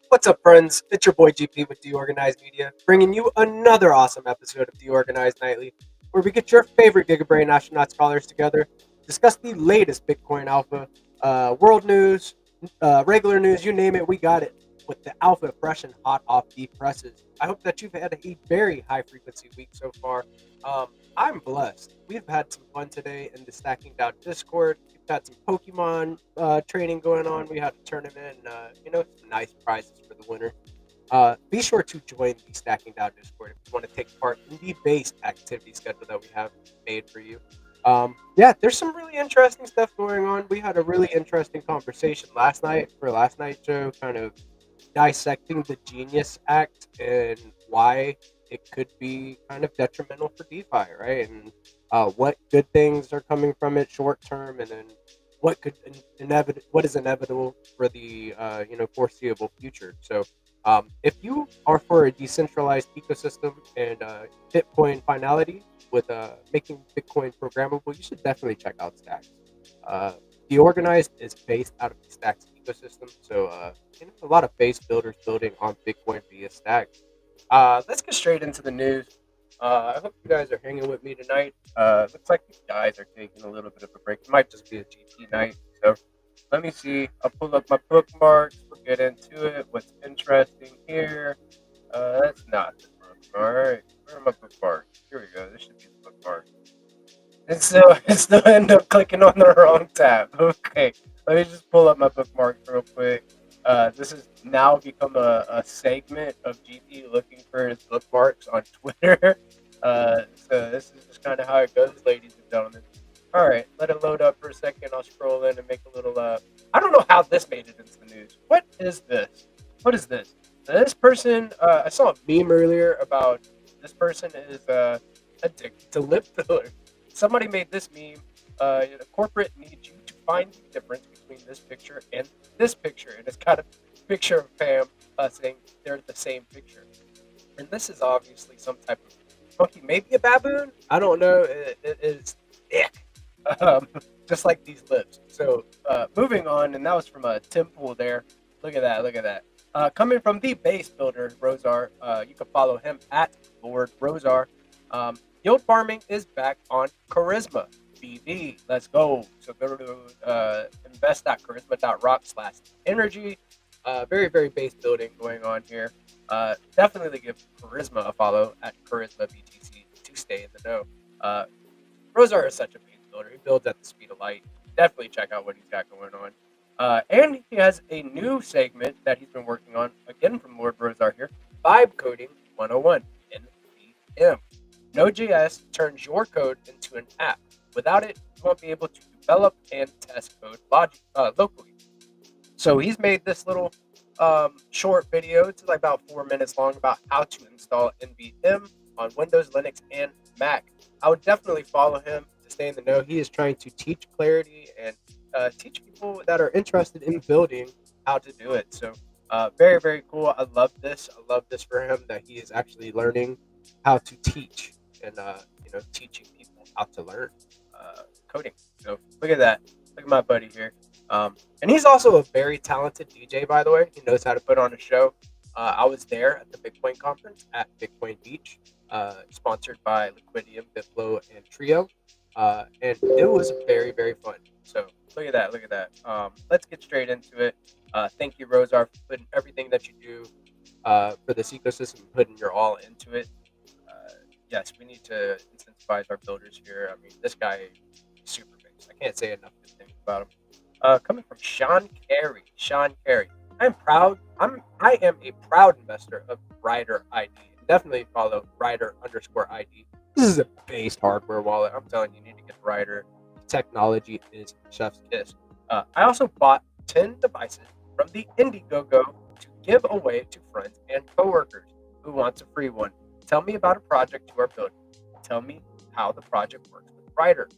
What's up, friends? It's your boy GP with DeOrganized Media, bringing you another awesome episode of DeOrganized Nightly, where we get your favorite Giga Brain Astronaut Scholars together, discuss the latest Bitcoin Alpha, world news, regular news, you name it, we got it, with the Alpha fresh and hot off the presses. I hope that you've had a very high frequency week so far. I'm blessed. We've had some fun today in the Stacking Down Discord. We've had some Pokemon training going on. We had a tournament, some nice prizes for the winner. Be sure to join the Stacking Down Discord if you want to take part in the base activity schedule that we have made for you. There's some really interesting stuff going on. We had a really interesting conversation last night for last night's show, kind of dissecting the Genius Act and why it could be kind of detrimental for DeFi, right? And what good things are coming from it short term, and then what could what is inevitable for the foreseeable future. So, if you are for a decentralized ecosystem and Bitcoin finality with making Bitcoin programmable, you should definitely check out Stacks. The Organized is based out of the Stacks ecosystem, so a lot of base builders building on Bitcoin via Stacks. Let's get straight into the news. I hope you guys are hanging with me tonight. Looks like you guys are taking a little bit of a break. It might just be a GT night. So let me see. I'll pull up my bookmarks. We'll get into it. What's interesting here? That's not the bookmark. Where are my bookmarks? Here we go. This should be the bookmark. And still end up clicking on the wrong tab. Okay. Let me just pull up my bookmarks real quick. This has now become a segment of GP looking for his bookmarks on Twitter. So this is just kind of how it goes, ladies and gentlemen. All right, let it load up for a second. I'll scroll in and make a little. I don't know how this made it into the news. What is this? What is this? This person. I saw a meme earlier about this person is addicted to lip filler. Somebody made this meme. The corporate needs you to find the difference between this picture and this picture, and it's got a picture of Pam saying they're the same picture. And this is obviously some type of monkey, maybe a baboon. I don't know. It is ick. Just like these lips. So moving on, and that was from Tim Pool there. Look at that. Look at that. Coming from the base builder, Rosar. You can follow him at Lord Rosar. Yield farming is back on Charisma. BV, let's go. So go to invest.charisma.rock/energy. Very, very base building going on here. Definitely give Charisma a follow at Charisma BTC to stay in the know. Rosar is such a base builder. He builds at the speed of light. Definitely check out what he's got going on. And he has a new segment that he's been working on, again from Lord Rosar here, Vibe Coding 101 in VM. Node.js turns your code into an app. Without it, you won't be able to develop and test code locally. So he's made this little short video. It's like about 4 minutes long about how to install NVM on Windows, Linux, and Mac. I would definitely follow him to stay in the know. He is trying to teach clarity and teach people that are interested in building how to do it. So very, very cool. I love this. I love this for him that he is actually learning how to teach and teaching people how to learn coding. So look at that. Look at my buddy here. And he's also a very talented DJ, by the way. He knows how to put on a show. I was there at the Bitcoin conference at Bitcoin Beach, sponsored by Liquidium, Bitflow, and Trio. And it was very, very fun. So look at that. Look at that. Let's get straight into it. Thank you, Rosar, for putting everything that you do for this ecosystem, putting your all into it. Yes, we need to incentivize our builders here. I mean, this guy is super base. I can't say enough good things about him. Coming from Sean Carey. Sean Carey. I am a proud investor of Rider ID. Definitely follow Rider_ID. This is a based hardware wallet. I'm telling you, you need to get Rider. Technology is chef's kiss. I also bought 10 devices from the Indiegogo to give away to friends and coworkers who wants a free one. Tell me about a project you are building. Tell me how the project works with Rider.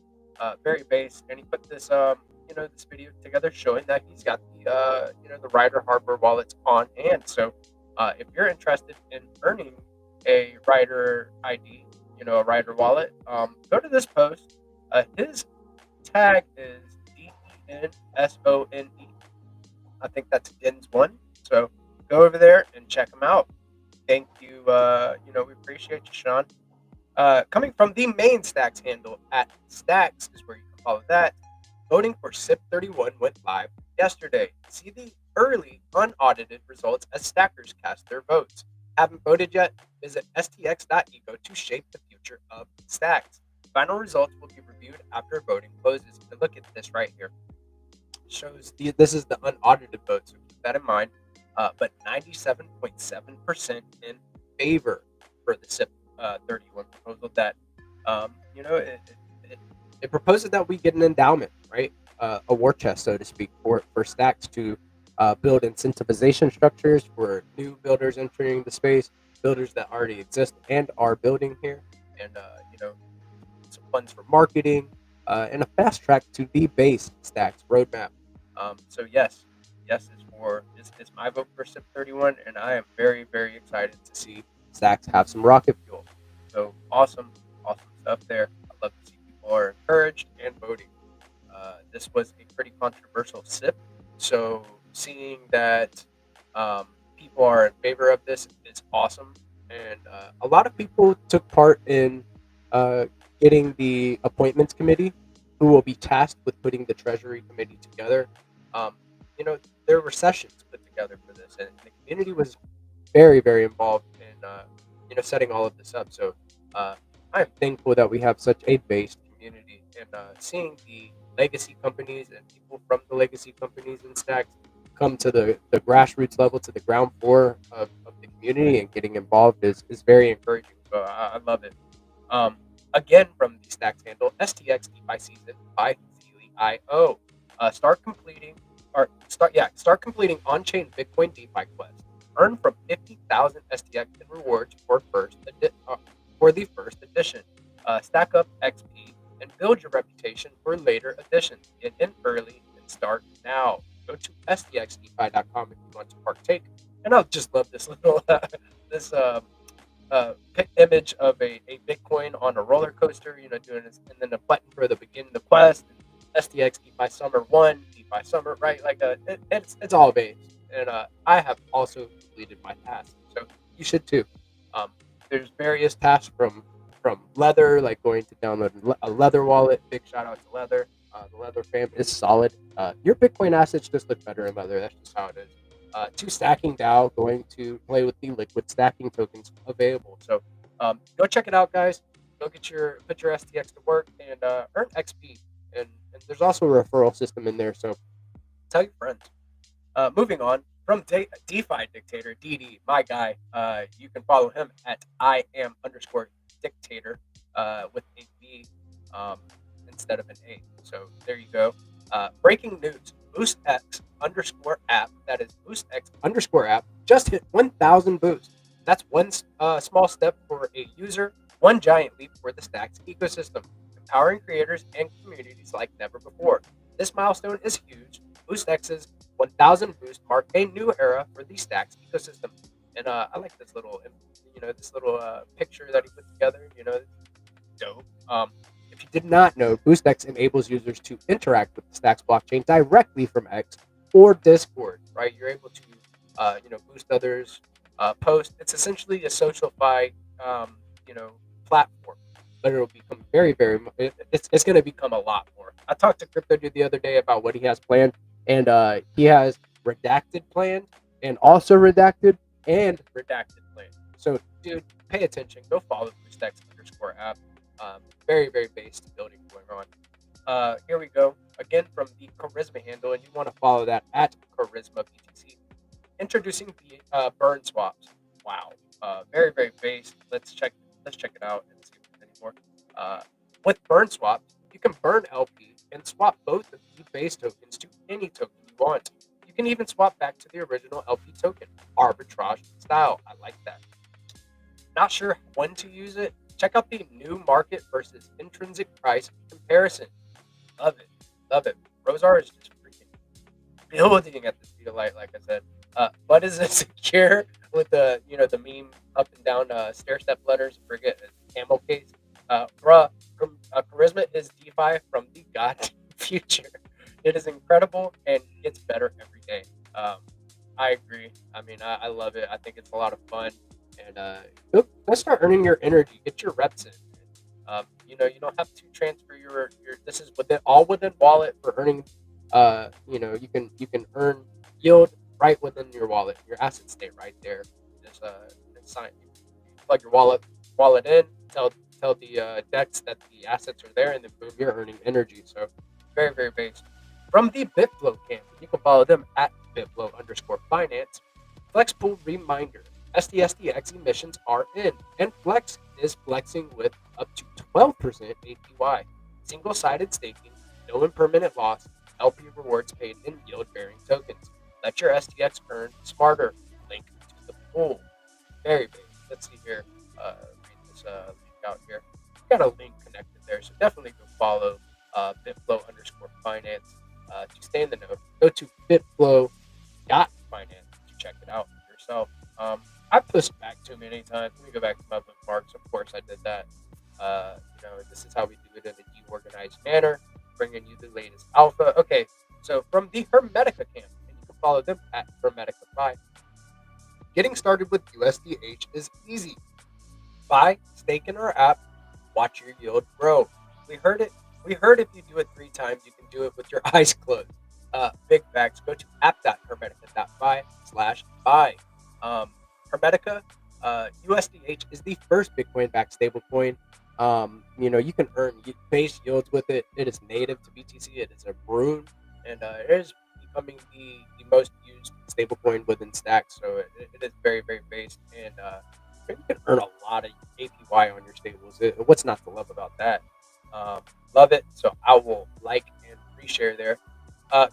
Very base, and he put this this video together showing that he's got the Rider hardware wallets on hand. So if you're interested in earning a Rider ID, a Rider wallet, go to this post. His tag is DENSONE. I think that's DENS1. So go over there and check him out. Thank you. We appreciate you, Sean. Coming from the main Stacks handle at Stacks is where you can follow that. Voting for SIP31 went live yesterday. See the early unaudited results as stackers cast their votes. Haven't voted yet? Visit stx.eco to shape the future of Stacks. Final results will be reviewed after voting closes. And look at this right here. Shows this is the unaudited vote, so keep that in mind. But 97.7% in favor for the SIP31 proposal that it proposes that we get an endowment, right? A war chest, so to speak, for Stacks to build incentivization structures for new builders entering the space, builders that already exist and are building here, and some funds for marketing, and a fast track to the base Stacks roadmap. So yes is my vote for SIP31, and I am very, very excited to see Stacks have some rocket fuel. So awesome stuff there. I love to see people are encouraged and voting. This was a pretty controversial SIP, so seeing that people are in favor of this is awesome. And a lot of people took part in getting the appointments committee, who will be tasked with putting the Treasury Committee together. There were sessions put together for this, and the community was very, very involved in setting all of this up. So I'm thankful that we have such a based community, and seeing the legacy companies and people from the legacy companies and Stacks come to the grassroots level, to the ground floor of the community and getting involved is very encouraging. So I love it. Again, from the Stacks handle, STX DeFi season by Zeely.io. Start completing on-chain Bitcoin DeFi quest. Earn from 50,000 STX in rewards for the first edition. Stack up XP and build your reputation for later editions. Get in early and start now. Go to stxdefi.com if you want to partake. And I just love this little image of a Bitcoin on a roller coaster, doing this, and then a button for the beginning of the quest. STX DeFi Summer 1, DeFi Summer, right? It's all based. And I have also completed my tasks, so you should too. There's various tasks from from leather, like going to download a leather wallet. Big shout out to leather. The leather fam is solid. Your Bitcoin assets just look better in leather. That's just how it is. To stacking DAO, going to play with the liquid stacking tokens available. So go check it out, guys. Go put your STX to work and earn XP. And there's also a referral system in there. So tell your friends. Moving on from DeFi Dictator DD, my guy. You can follow him at IAM_Dictator with a V instead of an A. So there you go. Breaking news: BoostX_app. That is BoostX_app. Just hit 1,000 boosts. That's one small step for a user, one giant leap for the Stacks ecosystem, empowering creators and communities like never before. This milestone is huge. BoostX's 1,000 boost mark a new era for the Stacks ecosystem, and I like this little, picture that he put together. Dope. If you did not know, BoostX enables users to interact with the Stacks blockchain directly from X or Discord. Right, you're able to, boost others, post. It's essentially a socialify, platform, but it'll become very, very. It's going to become a lot more. I talked to Crypto Dude the other day about what he has planned, and he has redacted planned, and also redacted and redacted planned. So, dude, pay attention. Go follow BoostX_app. Very, very based building going on. Here we go. Again from the Charisma handle, and you want to follow that at Charisma BTC. Introducing the burn swaps. Wow. Very, very based. Let's check it out and see if there's any more. With burn swaps, you can burn LP and swap both of the base tokens to any token you want. You can even swap back to the original LP token, arbitrage style. I like that. Not sure when to use it? Check out the new market versus intrinsic price comparison. Love it. Love it. Rosar is just freaking building at the speed of light, like I said. But is it secure with the meme up and down stair step letters? Forget it. Camel case. Charisma is DeFi from the god future. It is incredible and gets better every day. I agree. I mean, I love it. I think it's a lot of fun. And let's start earning your energy. Get your reps in. You don't have to transfer your. This is within wallet for earning. You can earn yield right within your wallet. Your assets stay right there. Just sign. Plug your wallet in. Tell the DEX that the assets are there, and then boom, you're earning energy. So very, very based. From the Bitflow camp, you can follow them at Bitflow_finance. Flexpool reminder. SDSDX emissions are in, and Flex is flexing with up to 12% APY. Single-sided staking, no impermanent loss, LP rewards paid in yield-bearing tokens. Let your SDX earn smarter. Link to the pool. Very big. Let's see here. Read this link out here. Got a link connected there, so definitely go follow Bitflow_finance to stay in the know. Go to Bitflow.finance to check it out for yourself. I pushed back too many times. Let me go back to my bookmarks. Of course, I did that. This is how we do it in a deorganized manner, bringing you the latest alpha. Okay, so from the Hermetica camp, and you can follow them at Hermetica5. Getting started with USDH is easy. Buy, stake in our app, watch your yield grow. We heard it. If you do it 3 times, you can do it with your eyes closed. Big facts. Go to app.hermetica.fi/buy. Hermetica, USDH is the first Bitcoin-backed stablecoin. You can earn base yields with it. It is native to BTC. It is a Brune, and it is becoming the most used stablecoin within Stacks. So it is very, very based, and you can earn a lot of APY on your stables. What's not to love about that? Love it. So I will like and reshare there.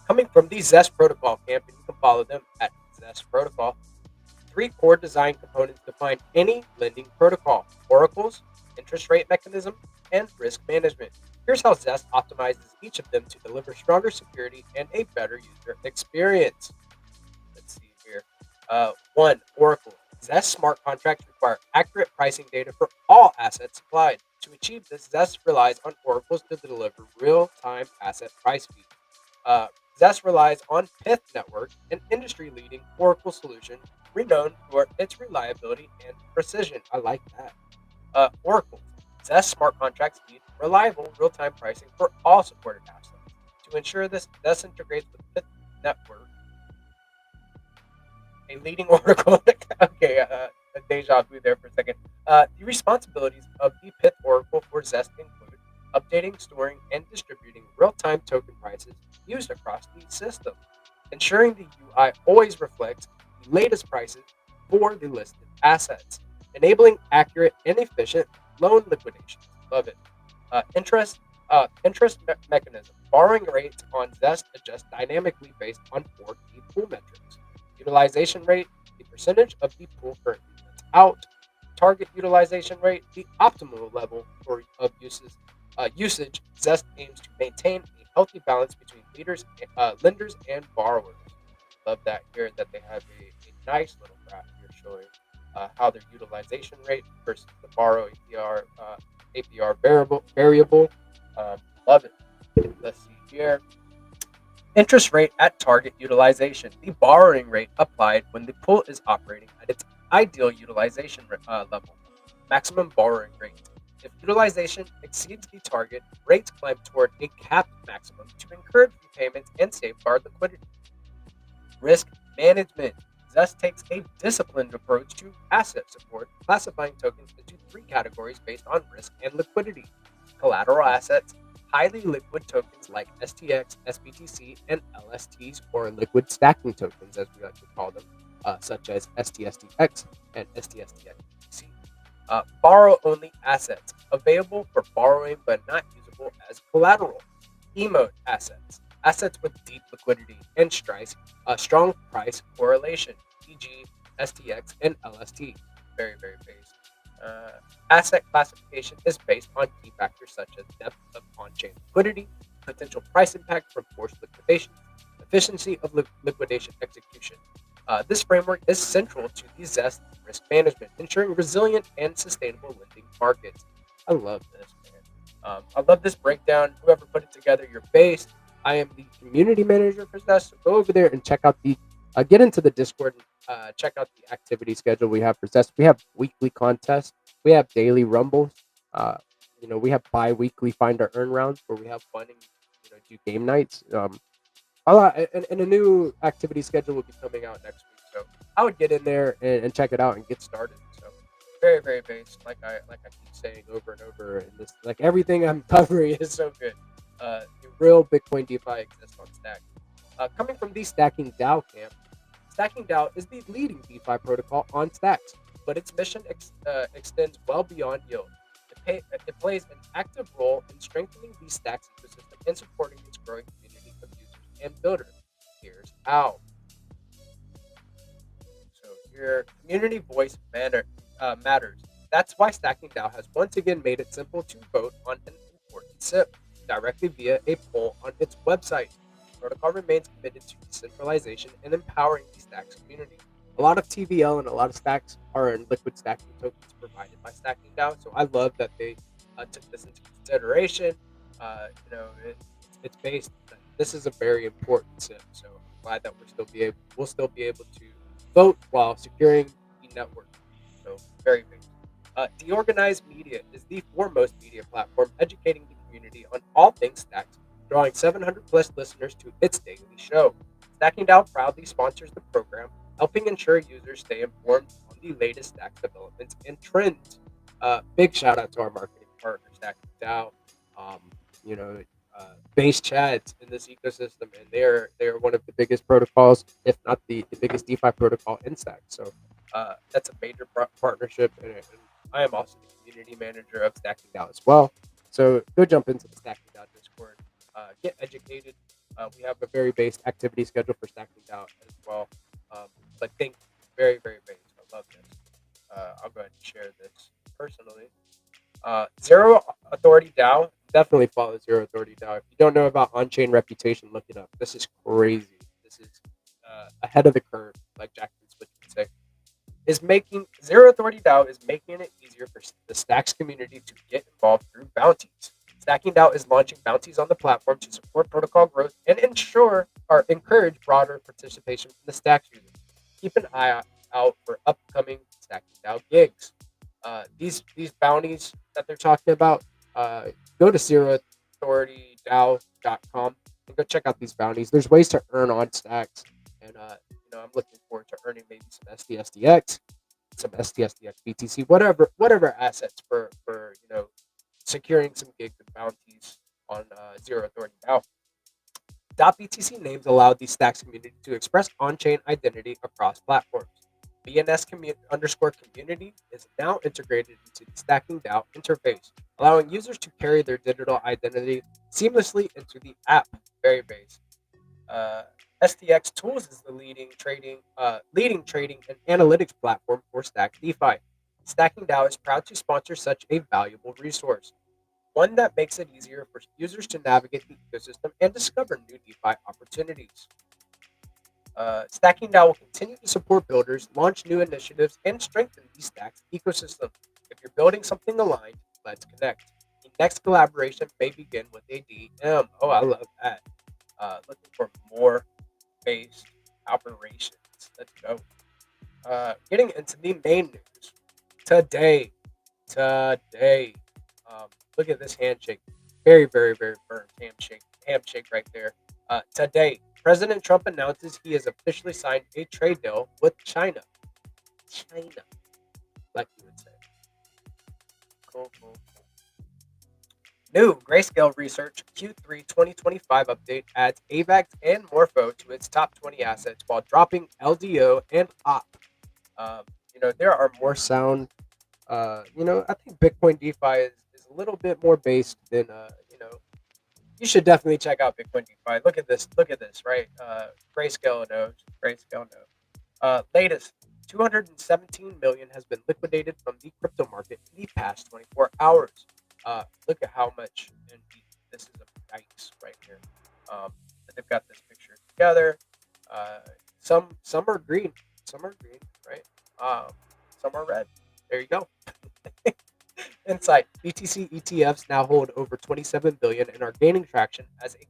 Coming from the Zest Protocol camp, and you can follow them at Zest Protocol. 3 core design components define any lending protocol: oracles, interest rate mechanism, and risk management. Here's how Zest optimizes each of them to deliver stronger security and a better user experience. Let's see here. 1. Oracle. Zest smart contracts require accurate pricing data for all assets supplied. To achieve this, Zest relies on oracles to deliver real-time asset price feeds. Zest relies on Pith Network, an industry-leading Oracle solution renowned for its reliability and precision. I like that. Oracle. Zest smart contracts need reliable real-time pricing for all supported assets. To ensure this, Zest integrates with Fifth Network, a leading Oracle. Okay, a deja vu there for a second. The responsibilities of the Pith Oracle for Zest include updating, storing, and distributing real-time token prices used across the system, ensuring the UI always reflects the latest prices for the listed assets, enabling accurate and efficient loan liquidations. Love it. Interest mechanism. Borrowing rates on Zest adjust dynamically based on four key pool metrics: utilization rate, the percentage of the pool currently lent out; target utilization rate, the optimal level of usage. Zest aims to maintain a healthy balance between lenders and borrowers. Love that here that they have a nice little graph here showing how their utilization rate versus the borrow APR variable. Love it. Let's see here. Interest rate at target utilization, the borrowing rate applied when the pool is operating at its ideal utilization level. Maximum borrowing rate. If utilization exceeds the target, rates climb toward a capped maximum to encourage repayments and safeguard liquidity. Risk management. Zest takes a disciplined approach to asset support, classifying tokens into three categories based on risk and liquidity: collateral assets, highly liquid tokens like STX, SBTC, and LSTs, or liquid stacking tokens, as we like to call them, such as STSTX and STSTX. Borrow only assets, available for borrowing but not usable as collateral. E-mode assets, assets with deep liquidity and strong price correlation, e.g., STX and LST. Very, very basic. Asset classification is based on key factors such as depth of on-chain liquidity, potential price impact from forced liquidation, efficiency of liquidation execution. This framework is central to the Zest risk management, ensuring resilient and sustainable lending markets. I love this, man. I love this breakdown. Whoever put it together, you're based. I am the community manager for Zest. So go over there and check out get into the Discord and check out the activity schedule we have for Zest. We have weekly contests. We have daily rumbles. Uh, we have bi-weekly find our earn rounds where we have fun and do game nights. A lot, and a new activity schedule will be coming out next week. So I would get in there and check it out and get started. So very, very based, like I keep saying over and over. And this, like, everything I'm covering is so good. The real Bitcoin DeFi exists on Stack. Coming from the Stacking DAO camp, Stacking DAO is the leading DeFi protocol on Stacks, but its mission extends well beyond yield. It plays an active role in strengthening the Stacks ecosystem and supporting its growing community of users and builders. Here's how. So your community voice matters. That's why Stacking DAO has once again made it simple to vote on an important SIP directly via a poll on its website. The protocol remains committed to decentralization and empowering the Stacks community. A lot of TVL and a lot of stacks are in liquid stacking tokens provided by Stacking DAO. So I love that they took this into consideration. It's based. This is a very important SIP. So I'm glad that we'll still be able to vote while securing the network. So very big. DeOrganized Media is the foremost media platform educating the community on all things stacks, drawing 700 plus listeners to its daily show. Stacking DAO proudly sponsors the program, helping ensure users stay informed on the latest stack developments and trends. Big shout out to our marketing partner, Stacking DAO. Um, you know, base chats in this ecosystem, and they're one of the biggest protocols, if not the biggest DeFi protocol in Stack. So that's a major partnership, and I am also the community manager of Stacking DAO as well. So go jump into the Stacking DAO Discord, get educated. We have a very based activity schedule for Stacking DAO as well. But think very, very based. I love this. I'll go ahead and share this personally. Zero Authority DAO. Definitely follow Zero Authority DAO. If you don't know about on-chain reputation, look it up. This is crazy. This is ahead of the curve, like Jackson Switch would say. Is making Zero Authority DAO is making it easier for the Stacks community to get involved through bounties. Stacking DAO is launching bounties on the platform to support protocol growth and ensure or encourage broader participation from the Stacks users. Keep an eye out for upcoming Stacking DAO gigs. These bounties that they're talking about, uh, go to zeroauthority.dao.com and go check out these bounties. There's ways to earn on stacks, and I'm looking forward to earning maybe some SDSDX, some SDSDX BTC, whatever assets for securing some gigs and bounties on Zero Authority DAO. .btc names allow the Stacks community to express on-chain identity across platforms. underscore community is now integrated into the Stacking DAO interface, allowing users to carry their digital identity seamlessly into the app. Very base. Uh, STX Tools is the leading trading and analytics platform for Stack DeFi. Stacking DAO is proud to sponsor such a valuable resource, one that makes it easier for users to navigate the ecosystem and discover new DeFi opportunities. Stacking DAO will continue to support builders, launch new initiatives, and strengthen the Stacks ecosystem. If you're building something aligned, let's connect. The next collaboration may begin with a DM. Oh, I love that. Looking for more based operations. Let's go. Getting into the main news today. Today, look at this handshake. Very, very, very firm handshake right there. Today, President Trump announces he has officially signed a trade deal with China. China, like you would say. Cool, cool, cool. New Grayscale Research Q3 2025 update adds AVAX and Morpho to its top 20 assets while dropping LDO and OP. Um, there are more sound. I think Bitcoin DeFi is a little bit more based than, you should definitely check out Bitcoin DeFi. Look at this. Look at this, right? Grayscale nodes. Grayscale node. Latest 217 million has been liquidated from the crypto market in the past 24 hours. Look at how much. And this is a yikes right here. Um, they've got this picture together. Uh, some are green. Some are green, right? Some are red. There you go. Insight: BTC ETFs now hold over 27 billion and are gaining traction as a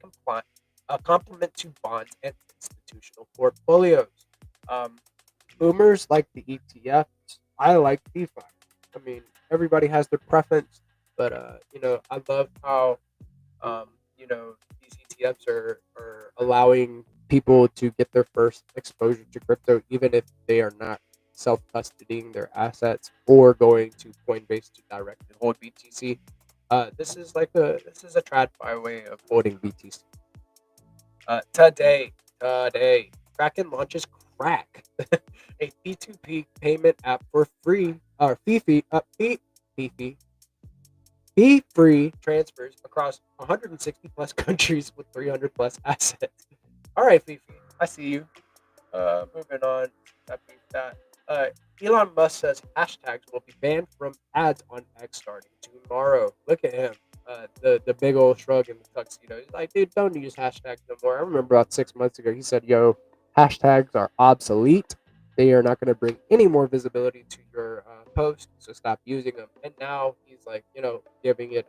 complement to bonds and institutional portfolios. Um, Boomers like the ETFs. I like DeFi. I mean, everybody has their preference, but I love how um, these ETFs are allowing people to get their first exposure to crypto, even if they are not self-custodying their assets or going to Coinbase to directly hold BTC. This is a TradFi way of holding BTC. Today, Kraken launches Crack, a P2P payment app for free or fee-free transfers across 160 plus countries with 300 plus assets. All right, Fifi, I see you. Moving on. That. Uh, Elon Musk says hashtags will be banned from ads on X starting tomorrow. Look at him. The big old shrug in the tuxedo. He's like, dude, don't use hashtags no more. I remember about 6 months ago, he said, yo, hashtags are obsolete. They are not going to bring any more visibility to your post, so stop using them. And now he's like, giving the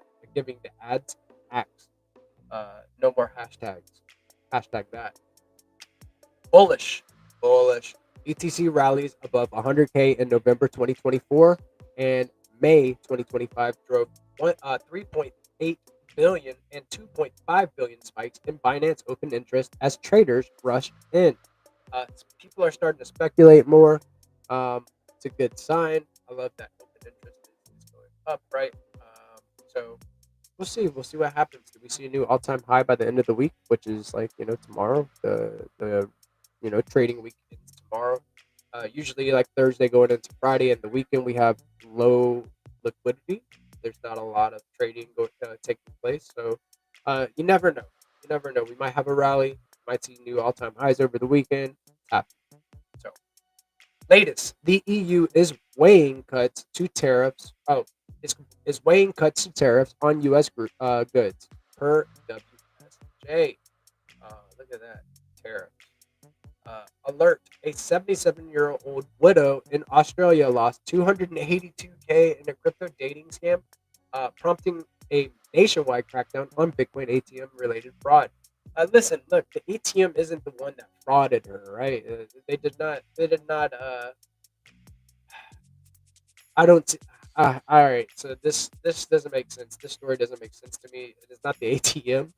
ads X. No more hashtags. Hashtag that. Bullish. Bullish. BTC rallies above 100K in November 2024 and May 2025 drove 3.8 billion and 2.5 billion spikes in Binance open interest as traders rushed in. People are starting to speculate more. It's a good sign. I love that open interest is going up, right? So we'll see. We'll see what happens. Do we see a new all-time high by the end of the week, which is like tomorrow? The trading week ends tomorrow. Usually like Thursday going into Friday and the weekend we have low liquidity. There's not a lot of trading taking place, so you never know. You never know. We might have a rally. Might see new all-time highs over the weekend. Happen. So latest, the EU is weighing cuts to tariffs. Is weighing cuts to tariffs on U.S. Goods per WSJ. Look at that tariff. Alert: a 77-year-old widow in Australia lost 282K in a crypto dating scam, prompting a nationwide crackdown on Bitcoin ATM related fraud. Listen, look, the ATM isn't the one that frauded her, right? They did not. I don't. All right. So this doesn't make sense. This story doesn't make sense to me. It is not the ATM.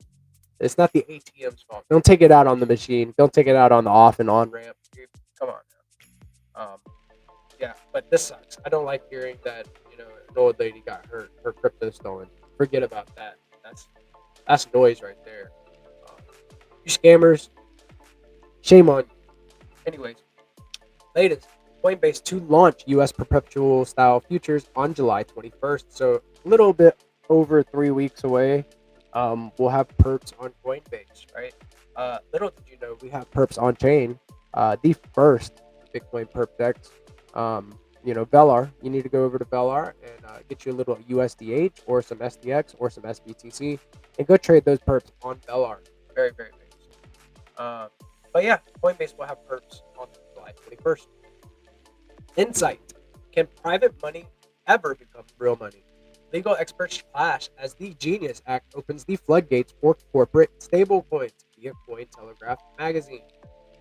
It's not the ATM's fault. Don't take it out on the machine. Don't take it out on the off and on ramp. Dude, come on now. Yeah, but this sucks. I don't like hearing that. An old lady got her crypto stolen. Forget about that. That's that's noise right there. Um, you scammers, shame on you. Anyways, latest Coinbase to launch U.S. perpetual style futures on July 21st. So a little bit over 3 weeks away. We'll have perps on Coinbase, right? Little did you know we have perps on chain. The first Bitcoin perp dex. Velar. You need to go over to Velar and get you a little USDH or some SDX or some SBTC and go trade those perps on Velar. Very, very big. But yeah, Coinbase will have perps on July 21st. Insight. Can private money ever become real money? Legal experts flash as the Genius Act opens the floodgates for corporate stablecoins via Cointelegraph magazine.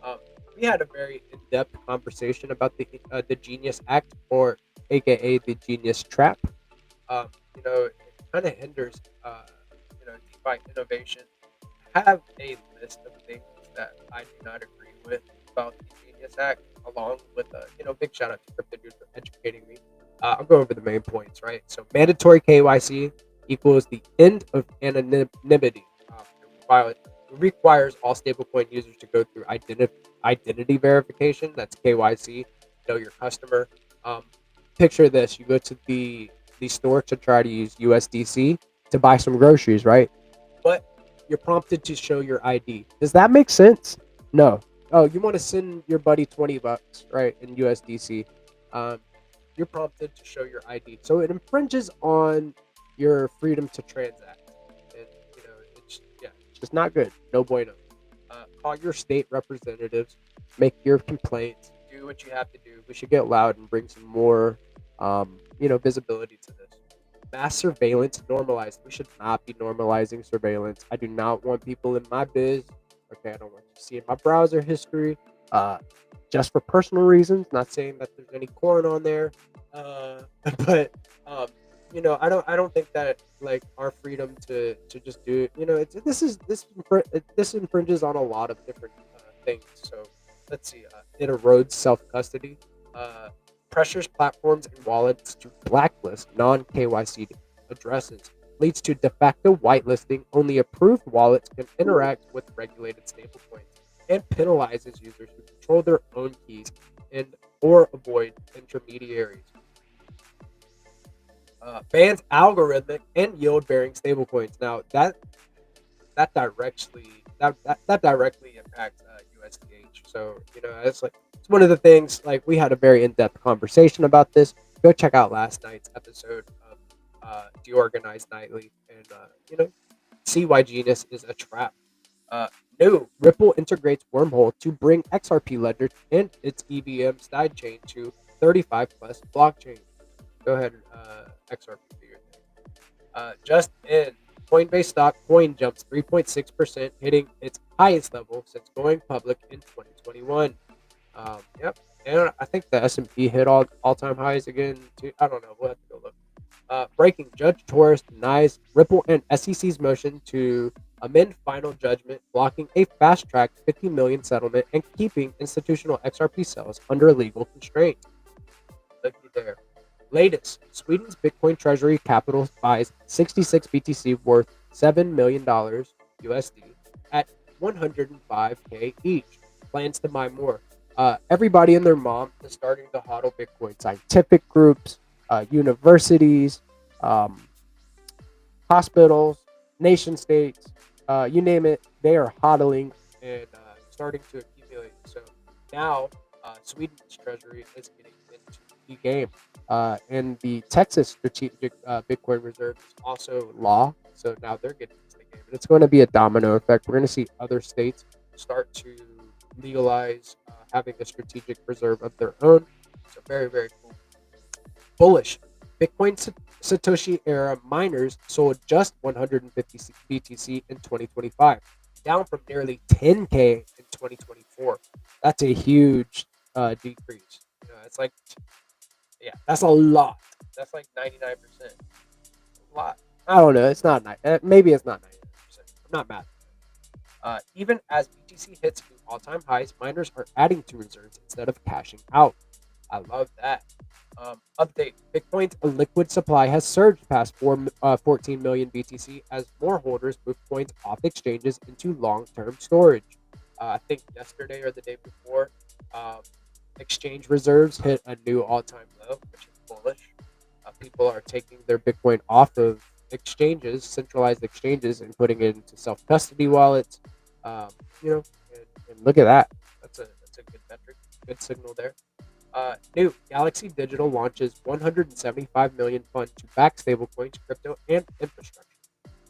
Um, we had a very in-depth conversation about the Genius Act, or AKA the Genius Trap. It kind of hinders, DeFi innovation. I have a list of things that I do not agree with about the Genius Act, along with big shout out to Crypto Dude for educating me. I'll go over the main points, right? So mandatory KYC equals the end of anonymity. It requires all stablecoin users to go through identity verification. That's KYC. Know your customer. Um, Picture this: you go to the store to try to use USDC to buy some groceries, right? But you're prompted to show your ID. Does that make sense? No. Oh, you want to send your buddy $20, right, in USDC? Um, you're prompted to show your ID, so it infringes on your freedom to transact, and it's just not good. No bueno. Call your state representatives, make your complaints, do what you have to do. We should get loud and bring some more, visibility to this. Mass surveillance normalized. We should not be normalizing surveillance. I do not want people in my biz. Okay, I don't want you seeing my browser history. Uh, just for personal reasons. Not saying that there's any corn on there. Uh, but I don't think that like our freedom to just do it. It's this infringes on a lot of different things. So let's see. It erodes self custody. Uh, Pressures platforms and wallets to blacklist non KYC addresses. Leads to de facto whitelisting. Only approved wallets can interact with regulated stablecoins, and penalizes users who control their own keys and or avoid intermediaries. Bans algorithmic and yield-bearing stablecoins. Now that directly impacts USDH. So it's one of the things. Like, we had a very in-depth conversation about this. Go check out last night's episode of DeOrganized Nightly, and see why Genius is a trap. Uh, no, Ripple integrates Wormhole to bring XRP ledger and its EVM sidechain to 35 plus blockchains. Go ahead, XRP, do your thing. Just in, Coinbase stock coin jumps 3.6%, hitting its highest level since going public in 2021. Yep, and I think the S&P hit all time highs again too. I don't know. We'll have to go look. Breaking: Judge Torres denies Ripple and SEC's motion to amend final judgment, blocking a fast-tracked 50 million settlement and keeping institutional XRP sales under legal constraint. Looky there. Latest: Sweden's Bitcoin treasury capital buys 66 BTC worth $7 million USD at 105K each. Plans to buy more. Everybody and their mom is starting to hodl Bitcoin. Scientific groups, universities, um, hospitals, nation states, you name it, they are hodling and starting to accumulate. So now Sweden's treasury is getting into the game. And the Texas Strategic Bitcoin Reserve is also law. So now they're getting into the game. And it's going to be a domino effect. We're going to see other states start to legalize having a strategic reserve of their own. So very, very cool. Bullish. Bitcoin Satoshi era miners sold just 150 BTC in 2025, down from nearly 10K in 2024. That's a huge decrease. It's like Yeah, that's a lot. That's like 99%. A lot. I don't know. It's not maybe it's not 99%. I'm not mad. Even as BTC hits new all-time highs, miners are adding to reserves instead of cashing out. I love that. Update: Bitcoin's liquid supply has surged past 14 million BTC as more holders move coins off exchanges into long-term storage. I think yesterday or the day before, um, exchange reserves hit a new all-time low, which is bullish. People are taking their Bitcoin off of exchanges, centralized exchanges, and putting it into self-custody wallets. Um, you know, and look at that. That's a good metric, good signal there. New Galaxy Digital launches 175 million fund to back stablecoins, crypto, and infrastructure.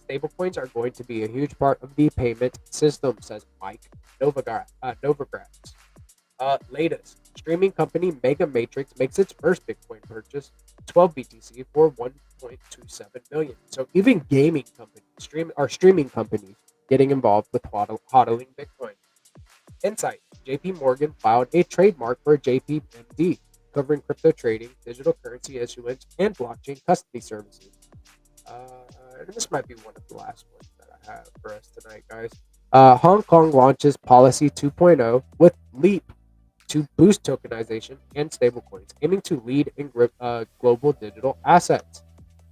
Stablecoins are going to be a huge part of the payment system, says Mike Novogratz. Latest streaming company Mega Matrix makes its first Bitcoin purchase, 12 BTC for 1.27 million. So even gaming companies, streaming companies getting involved with hodling Bitcoin. Insight: JP Morgan filed a trademark for JPMD, covering crypto trading, digital currency issuance, and blockchain custody services. And this might be one of the last ones that I have for us tonight, guys. Hong Kong launches Policy 2.0 with Leap to boost tokenization and stablecoins, aiming to lead in global digital assets.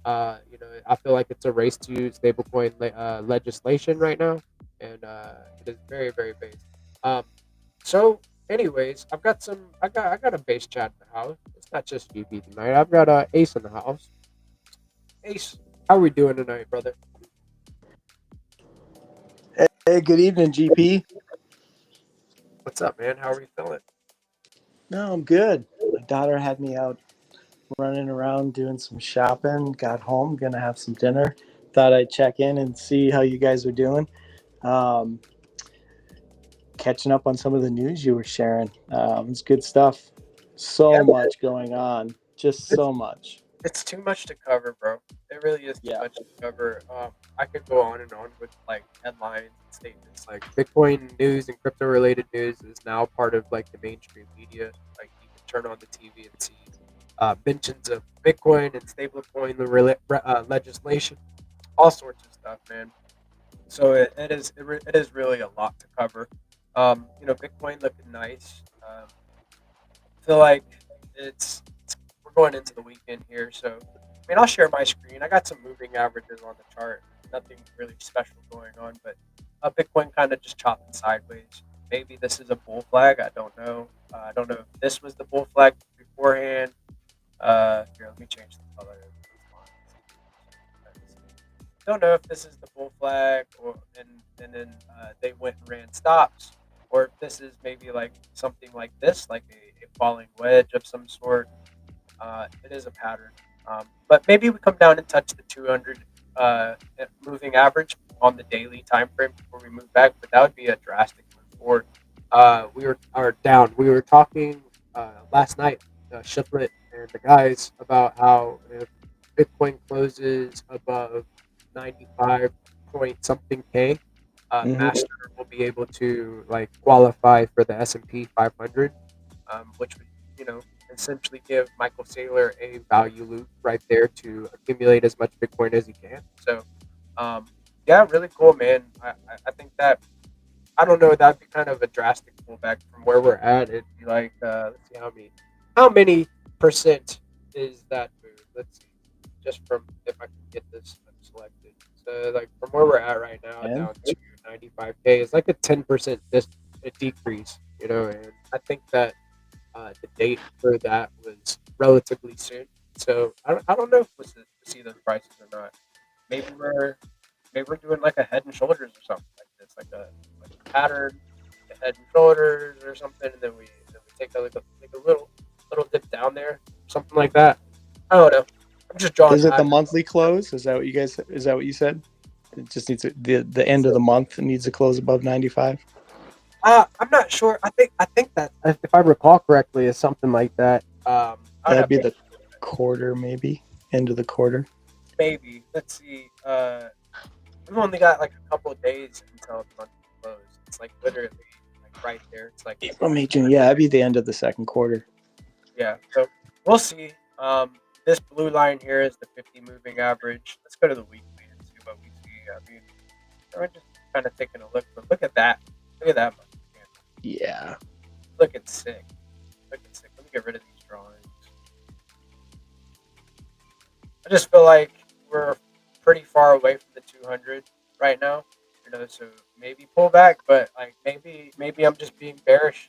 I feel like it's a race to stablecoin legislation right now, and it is very, very base. Um, so, anyways, I got a base chat in the house. It's not just GP tonight. I've got Ace in the house. Ace, how are we doing tonight, brother? Hey, good evening, GP. What's up, man? How are you feeling? No, I'm good. My daughter had me out running around doing some shopping. Got home, gonna have some dinner. Thought I'd check in and see how you guys are doing. Um, Catching up on some of the news you were sharing. It's good stuff. Yeah, So much going on, just it's so much. it's too much to cover, bro. It really is too Yeah. much to cover. I could go on and on with like headlines and statements. Like Bitcoin news and crypto related news is now part of like the mainstream media. Like you can turn on the TV and see mentions of Bitcoin and stablecoin legislation, all sorts of stuff, man. So it is really a lot to cover. Bitcoin looking nice. I feel like we're going into the weekend here, so I mean I'll share my screen. I got some moving averages on the chart. Nothing really special going on, but Bitcoin kind of just chopping sideways. Maybe this is a bull flag. I don't know. I don't know if this was the bull flag beforehand. Here, let me change the color of these lines. Don't know if this is the bull flag and then they went and ran stops, or if this is maybe like something like this, like a falling wedge of some sort. It is a pattern, but maybe we come down and touch the 200 moving average on the daily time frame before we move back. But that would be a drastic move forward. We are down. We were talking last night, Shiplet and the guys, about how if Bitcoin closes above 95 point something K, Hmm. Master will be able to like qualify for the S&P 500, which would, you know, essentially give Michael Saylor a value loop right there to accumulate as much Bitcoin as he can. So, um, yeah, really cool, man. I think that, I don't know, that'd be kind of a drastic pullback from where we're at. It'd be like, let's see how many percent is that move? Let's see, just from if I can get this selected. So like from where we're at right now And down to 95K is like a 10% a decrease, and I think that the date for that was relatively soon. So I don't know if we'll see those prices or not. Maybe we're doing like a head and shoulders or something like this, like a pattern, a head and shoulders or something, and then we take a little dip down there, something like that. I don't know. I'm just drawing is it the patterns. monthly close? Is that what you guys? Is that what you said? It just needs the end of the month needs to close above 95. I'm not sure. I think that if I recall correctly, is something like that. I would That'd have be to the quarter, maybe end of the quarter. maybe. Let's see. We've only got like a couple of days until the month close. It's like literally like right there. It's like April, May, June. Yeah, that'd be the end of the second quarter. yeah. So we'll see. This blue line here is the 50 moving average. Let's go to the weekly and see what we see. I mean, we're just kind of taking a look, but look at that. Look at that money. Yeah. Looking sick. Looking sick. Let me get rid of these drawings. I just feel like we're pretty far away from the 200 right now. So maybe pull back, but like maybe I'm just being bearish.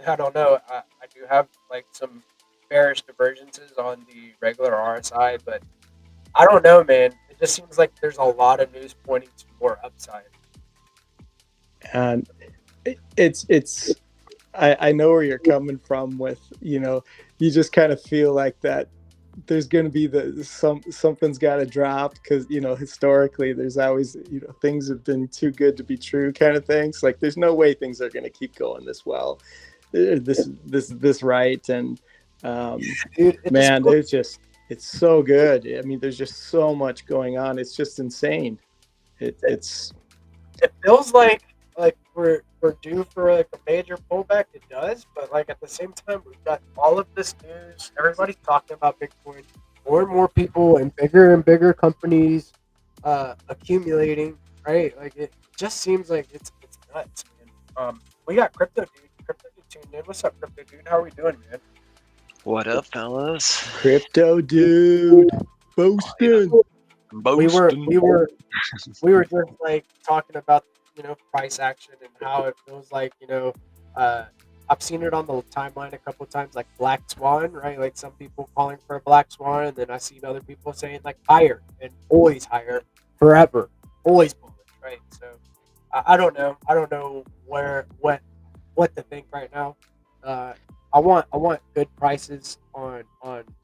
I don't know. I do have like some bearish divergences on the regular RSI, but I don't know, man. It just seems like there's a lot of news pointing to more upside. And it's I know where you're coming from with, you just kind of feel like that there's going to be something's got to drop because, historically there's always, things have been too good to be true kind of things. Like there's no way things are going to keep going this well, this right. And Dude, man, it's so good. I mean, there's just so much going on. It's just insane. It's it feels like we're due for like a major pullback. It does, but like at the same time, we've got all of this news. Everybody's talking about Bitcoin. More and more people and bigger companies accumulating. Right? Like it just seems like it's nuts, man. We got crypto dude. Crypto dude tuned in. What's up, crypto dude? How are we doing, man? What up, fellas? crypto dude boasting. We were Boasting. we were just like talking about price action and how it feels like I've seen it on the timeline a couple of times, like black swan, right? Like some people calling for a black swan, and then I seen other people saying like higher and always higher, forever, always bullish, right? So I don't know. I don't know what to think right now. I want good prices on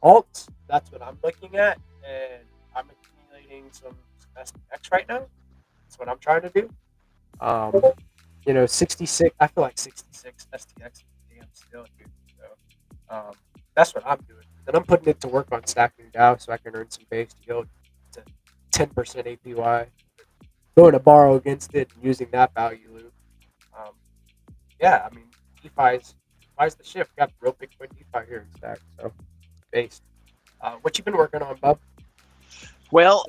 alts. That's what I'm looking at, and I'm accumulating some SPX right now. That's what I'm trying to do. 66. I feel like 66 STX is damn still, dude. So, that's what I'm doing. And I'm putting it to work on stacking DAO so I can earn some base yield to 10% APY. Going to borrow against it and using that value loop. Um, yeah, I mean, DeFi's the shift. Got real Bitcoin DeFi here in stack. So, base. What you been working on, Bub? Well,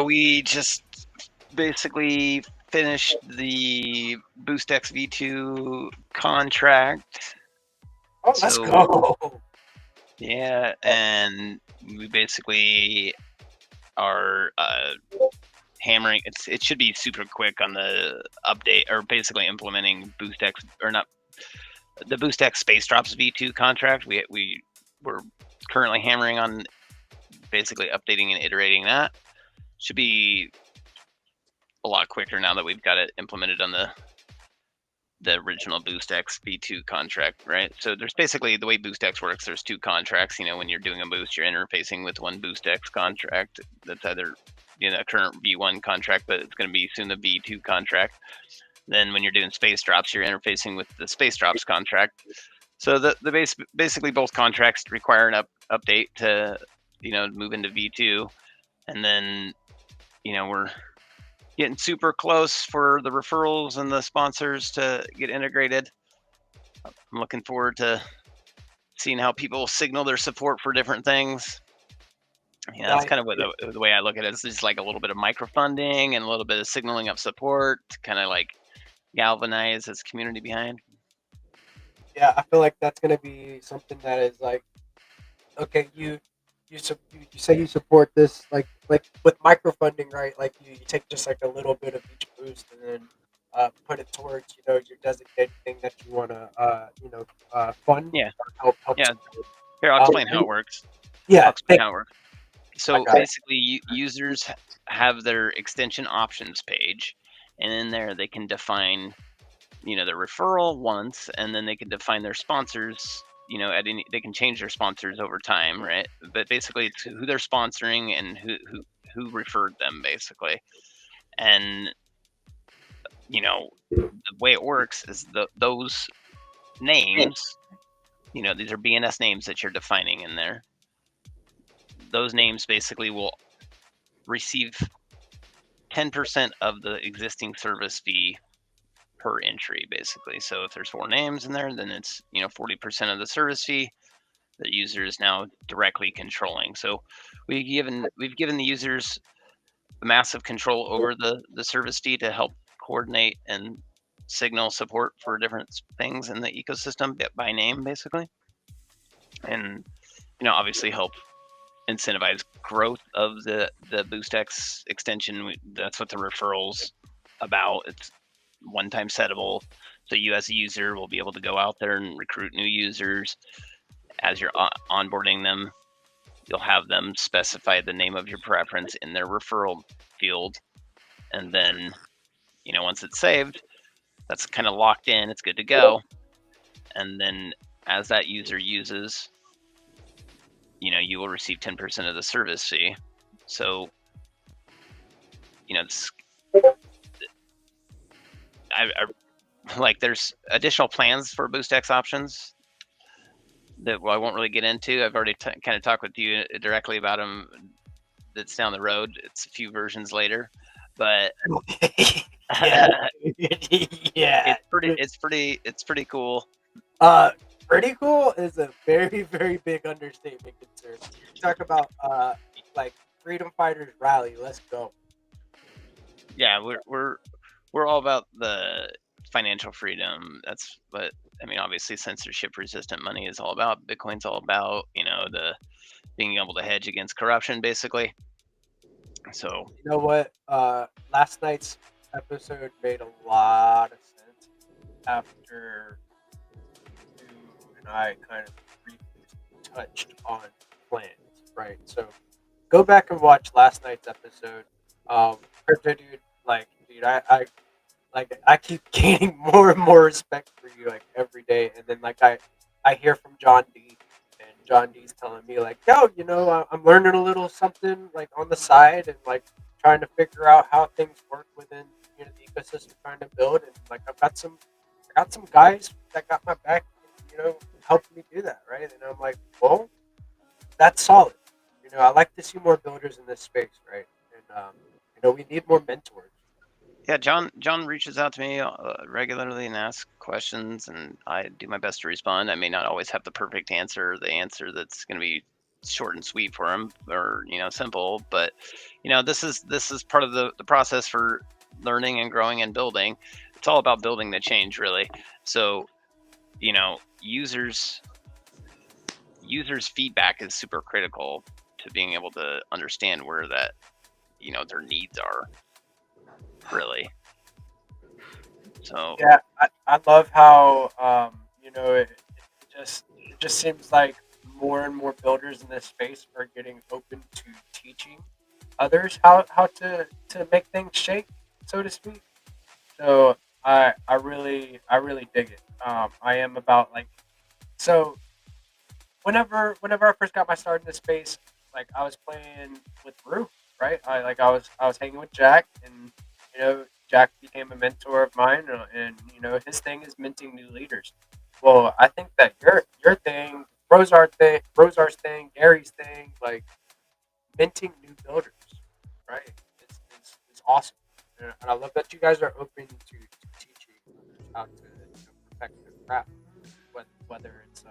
we just basically finished the BoostX V2 contract. Oh, let's So- go. Yeah, and we basically are hammering. It should be super quick on the update, or basically implementing BoostX, or not the BoostX Space Drops V2 contract. We're currently hammering on basically updating and iterating that. Should be a lot quicker now that we've got it implemented on the original BoostX V2 contract, right? So there's basically, the way BoostX works, there's two contracts. When you're doing a boost, you're interfacing with one BoostX contract that's either current V1 contract, but it's going to be soon the V2 contract. Then when you're doing space drops, you're interfacing with the space drops contract. So basically both contracts require an update to move into V2, and then we're getting super close for the referrals and the sponsors to get integrated. I'm looking forward to seeing how people signal their support for different things. That's kind of what the way I look at it. It's just like a little bit of microfunding and a little bit of signaling of support to kind of like galvanize this community behind. Yeah, I feel like that's gonna be something that is like, okay, you say you support this, like with microfunding, right? Like you take just like a little bit of each boost and then put it towards your designated thing that you want to fund. Yeah. Help Yeah. support. Here, I'll explain how it works. Yeah, I'll explain how it works. So got it. basically, users have their extension options page, and in there they can define, their referral once, and then they can define their sponsors. They can change their sponsors over time, right? But basically, it's who they're sponsoring and who referred them, basically. And the way it works is those names, these are BNS names that you're defining in there. Those names basically will receive 10% of the existing service fee per entry, basically. So if there's 4 names in there, then it's 40% of the service fee. the user is now directly controlling. So we've given the users massive control over the service D to help coordinate and signal support for different things in the ecosystem by name, basically, and obviously help incentivize growth of the BoostX extension. That's what the referrals about. It's one-time settable, so you as a user will be able to go out there and recruit new users. As you're onboarding them, you'll have them specify the name of your preference in their referral field, and then once it's saved, that's kind of locked in, it's good to go. And then as that user uses, you will receive 10% of the service fee. So it's, like, there's additional plans for BoostX options that I won't really get into. I've already kind of talked with you directly about them. That's down the road. It's a few versions later, but yeah. it's pretty cool. Pretty cool is a very, very big understatement, concern. Talk about like freedom fighters rally. Let's go. Yeah, we're all about the financial freedom. That's what obviously censorship resistant money is all about. Bitcoin's all about the being able to hedge against corruption, basically. So you know what? Last night's episode made a lot of sense after you and I kind of briefly touched on plans, right? So go back and watch last night's episode. Crypto dude, dude, I keep gaining more and more respect for you every day, and then I hear from John D, and John D's telling me yo, I'm learning a little something on the side, and trying to figure out how things work within the ecosystem, trying to build, and I got some guys that got my back, helping me do that, right? And I'm like, well, that's solid. I like to see more builders in this space, right? And we need more mentors. yeah, John reaches out to me regularly and asks questions, and I do my best to respond. I may not always have the perfect answer, the answer that's going to be short and sweet for him, or simple. But this is part of the process for learning and growing and building. It's all about building the change, really. So users feedback is super critical to being able to understand where that their needs are, really. So Yeah, I love how it just seems like more and more builders in this space are getting open to teaching others how to make things shake, so to speak. So I really dig it. I am about so whenever I first got my start in this space, I was playing with Rue, right? I was hanging with Jack, and Jack became a mentor of mine, and his thing is minting new leaders. Well, I think that your thing, Rosar's thing, Gary's thing, minting new builders, right? It's awesome, and I love that you guys are open to teaching how to perfect their craft, whether it's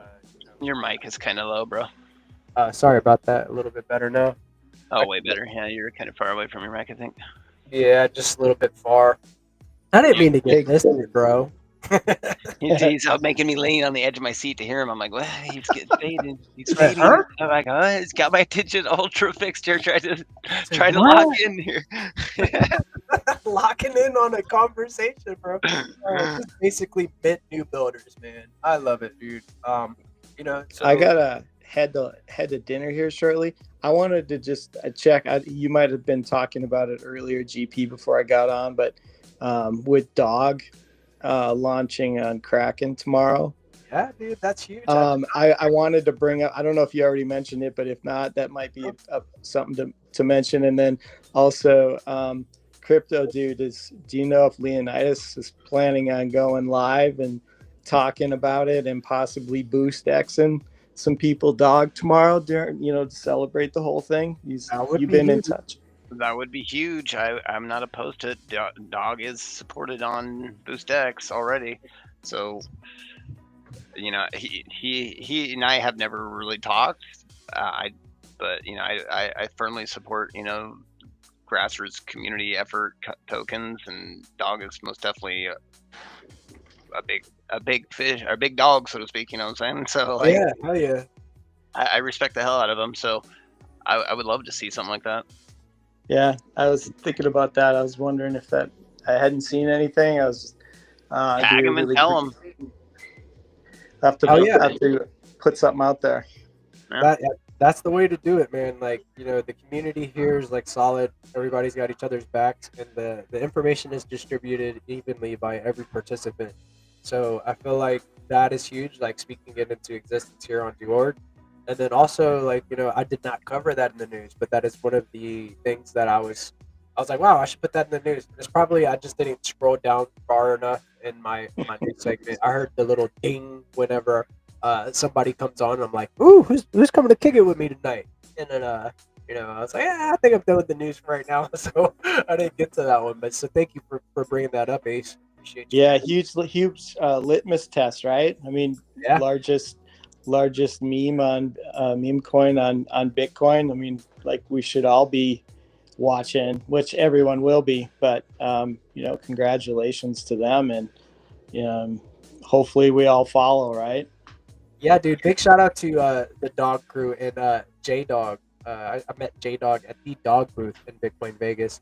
your mic is kind of low, bro. Sorry about that. A little bit better now. Oh, way better. Yeah, you're kind of far away from your mic, I think. Yeah, just a little bit far. I didn't mean to get distant, bro. He's making me lean on the edge of my seat to hear him. I'm like, well, he's getting faded. He's That fading. hurt? I'm like, oh, he's got my attention ultra fixed here, trying to lock in here. Locking in on a conversation, bro. Just basically mint new builders, man. I love it, dude. So I gotta head to dinner here shortly. I wanted to just check. You might have been talking about it earlier, GP, before I got on, but with Dog launching on Kraken tomorrow. Yeah, dude, that's huge. I wanted to bring up. I don't know if you already mentioned it, but if not, that might be something to mention. And then also, Crypto Dude, do you know if Leonidas is planning on going live and talking about it and possibly boost Xing some people Dog tomorrow during to celebrate the whole thing? You've been in touch. That would be huge. I'm not opposed to it. Dog is supported on BoostX already, so you know, he and I have never really talked. But you know, I firmly support, you know, grassroots community effort tokens, and dog is most definitely a big fish or a big dog, so to speak. You know what I'm saying? So like, Yeah, hell yeah. I respect the hell out of him. So I would love to see something like that. Yeah, I was thinking about that. I was wondering if that I hadn't seen anything. I was it'd be Tag a him and really tell him. Hell yeah. have to put something out there. Yeah. That's the way to do it, man. Like, you know, the community here is like solid. Everybody's got each other's backs, and the information is distributed evenly by every participant. So I feel like that is huge, like speaking it into existence here on DeOrg. And then also, like, you know, I did not cover that in the news, but that is one of the things that I was like, wow, I should put that in the news. It's probably I just didn't scroll down far enough in my news segment. I heard the little ding whenever somebody comes on, and I'm like, ooh, who's coming to kick it with me tonight? And then you know, I was like, yeah, I think I'm done with the news for right now. So I didn't get to that one, but so thank you for bringing that up, Ace. Appreciate you, Yeah, man. huge litmus test, right? I mean, Yeah, largest meme on meme coin on Bitcoin. I mean, like we should all be watching, which everyone will be. But you know, congratulations to them, and hopefully we all follow, right? yeah, dude. Big shout out to the dog crew and J Dog. I met J Dog at the dog booth in Bitcoin Vegas.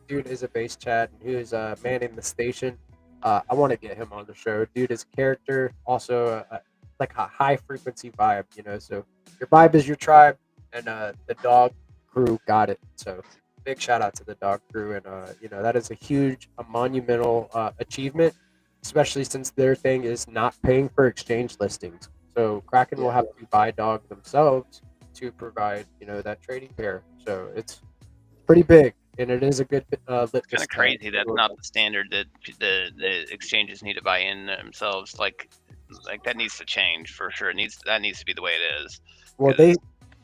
Dude is a bass Chad and who is manning the station. I want to get him on the show. Dude is a character, also like a high frequency vibe, you know. So your vibe is your tribe, and the dog crew got it. So big shout out to the dog crew, and you know that is a monumental achievement, especially since their thing is not paying for exchange listings. So Kraken will Yeah. have to buy dog themselves to provide, you know, that trading pair. So it's pretty big, and it is a good Kind litmus of crazy test. that's not the standard that the exchanges need to buy in themselves. Like that needs to change for sure. That needs to be the way it is. Well, 'Cause,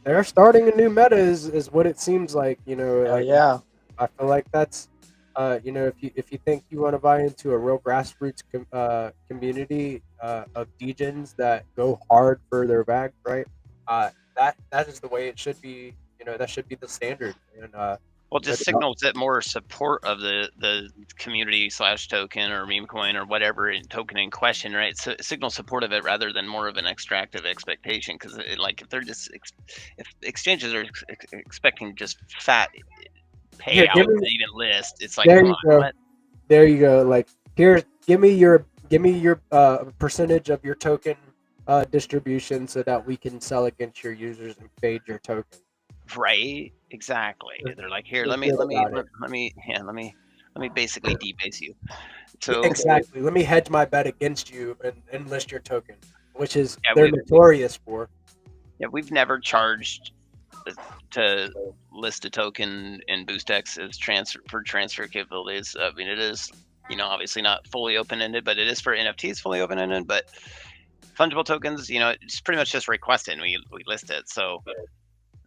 they're starting a new meta, is what it seems like. You know, Hell like yeah. I feel like that's you know, if you think you want to buy into a real grassroots community of degens that go hard for their bag, right? That is the way it should be. You know, that should be the standard. And well, you know, just signals that more support of the community slash token or meme coin or whatever token in question, right? So signal support of it rather than more of an extractive expectation. Because like if they're just if exchanges are expecting just fat here, payouts give to me. even list, it's like, There come you on, go. what? There you go. Like here, give me your percentage of your token distribution so that we can sell against your users and fade your token. Right? Exactly. They're like, here, Feel good about it. let me basically debase you. Yeah, So exactly. Let me hedge my bet against you and list your token, which is yeah, they're notorious for. we've never charged to list a token in BoostX as transfer capabilities. I mean, it is, you know, obviously not fully open ended, but it is for NFTs fully open ended. But fungible tokens, you know, it's pretty much just request it and we list it. So that's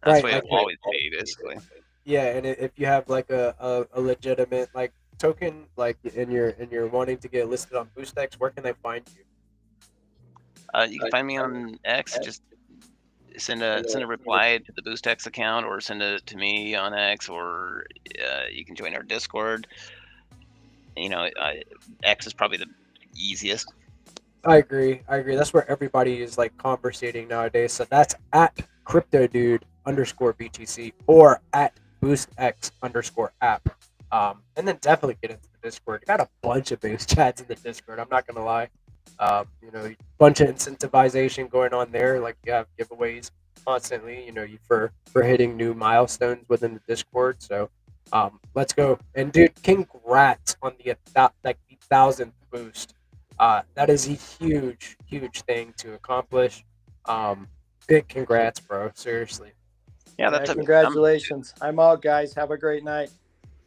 the Right, way it like will always be, basically. yeah, and if you have like a legitimate like token like and you're wanting to get listed on BoostX, where can they find you? You can find me on X. Just send a reply to the BoostX account, or send it to me on X, or you can join our Discord. You know, X is probably the easiest. I agree. I agree. That's where everybody is like conversating nowadays. So that's at CryptoDude_BTC or at BoostX_app. And then definitely get into the Discord. Got a bunch of base chats in the Discord. I'm not gonna lie. You know, bunch of incentivization going on there. Like you have giveaways constantly. You know, you for hitting new milestones within the Discord. So let's go. And dude, congrats on the like the 1,000th boost. That is a huge, huge thing to accomplish. Big congrats, bro. Seriously. Yeah, Yeah, that's a congratulations. I'm out, guys. Have a great night.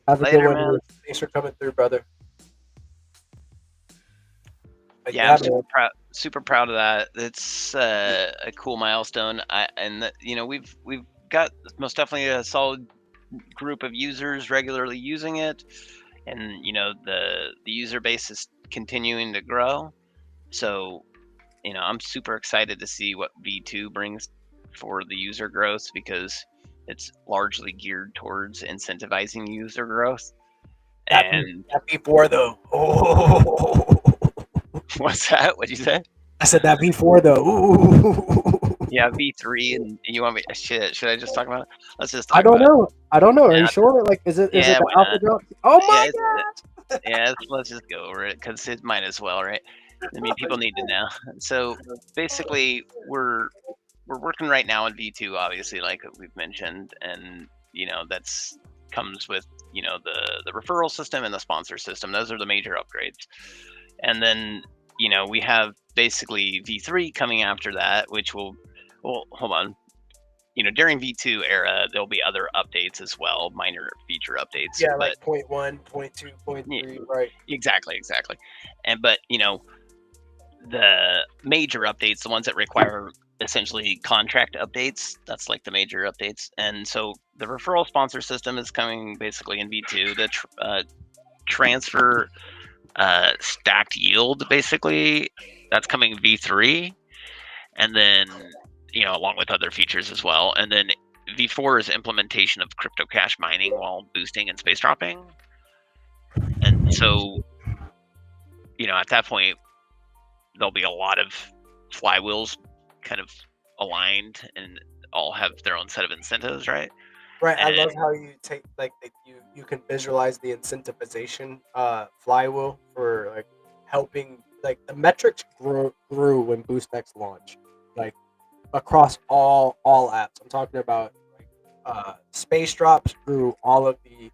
Have a good later, one. man. Thanks for coming through, brother. But Yeah, yeah, I'm man. super proud of that. It's a cool milestone. You know, we've got most definitely a solid group of users regularly using it, and you know the user base is continuing to grow. So I'm super excited to see what V2 brings for the user growth, because it's largely geared towards incentivizing user growth. And that V4 though. Oh, what's that? What'd you say? I said that V4 though. Ooh. Yeah, V3, and you want me? Shit, should I just talk about it? Let's just I talk don't about it. know. I don't know. Are Yeah, you sure? Like, is it yeah, the why alpha not? drop? Oh Yeah, my god! yeah. Let's just go over it, because it might as well, right? I mean, people need to know. So basically, we're working right now in V2, obviously, like we've mentioned, and that's comes with the referral system and the sponsor system. Those are the major upgrades. And then we have basically V3 coming after that, which will, well, hold on. During V2 era, there'll be other updates as well, minor feature updates. Yeah, but like 0.1, 0.2, 0.3, yeah, right? exactly. But the major updates, the ones that require essentially contract updates, that's like the major updates. And so the referral sponsor system is coming basically in V2. The transfer stacked yield, basically, that's coming V3. And then along with other features as well. And then V4 is implementation of crypto cash mining while boosting and space dropping. And so at that point, there'll be a lot of flywheels kind of aligned and all have their own set of incentives, right? Right. I And love how you take you can visualize the incentivization flywheel for like helping, like the metrics grew when BoostX launched, like across all apps. I'm talking about space drops grew all of the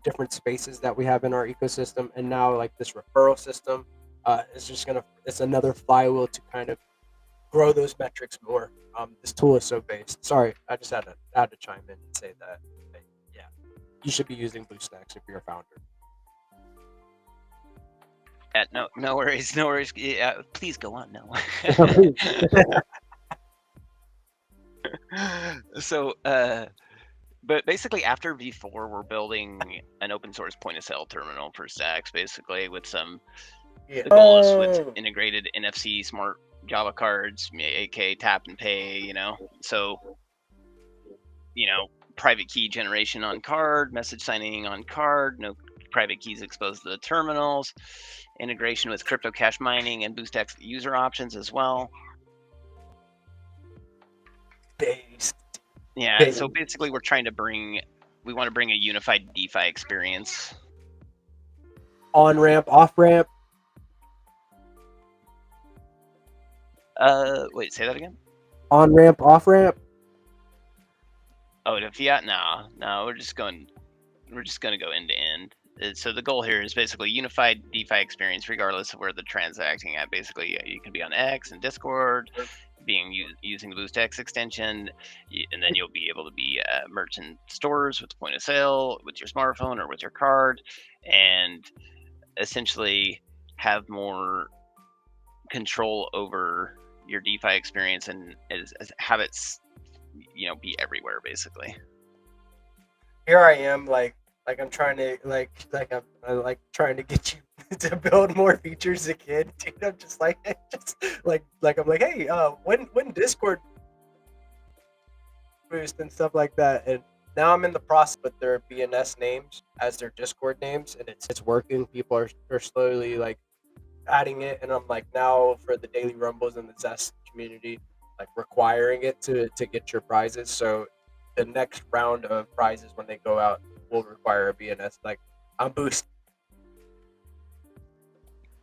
different spaces that we have in our ecosystem, and now like this referral system is just it's another flywheel to kind of grow those metrics more. This tool is so based. Sorry, I just had to chime in and say that. Yeah, you should be using BlueStacks if you're a founder. no worries, no worries. Yeah, please go on. No. So, but basically after V4, we're building an open source point of sale terminal for Stacks, basically with some. Yeah. The goal is with integrated NFC smart Java cards, aka tap and pay. So private key generation on card, message signing on card, no private keys exposed to the terminals, integration with crypto cash mining and BoostX user options as well. Based. Yeah, so basically we want to bring a unified DeFi experience. On ramp, off ramp. Wait, say that again? On ramp, off ramp. Oh, to fiat? No, we're just going to go end to end. So the goal here is basically unified DeFi experience, regardless of where they're transacting at. Basically, you can be on X and Discord, using the BoostX extension, and then you'll be able to be merchant stores with the point of sale with your smartphone or with your card, and essentially have more control over your DeFi experience and have it be everywhere, basically. Here I am, like I'm trying to I'm like trying to get you to build more features again, dude. I'm just like I'm like, hey, when Discord boost and stuff like that, and now I'm in the process with their BNS names as their Discord names, and it's working. People are slowly like adding it, and I'm like, now for the daily rumbles and the Zest community, like requiring it to get your prizes. So the next round of prizes when they go out will require a BNS. Like I'm boosting.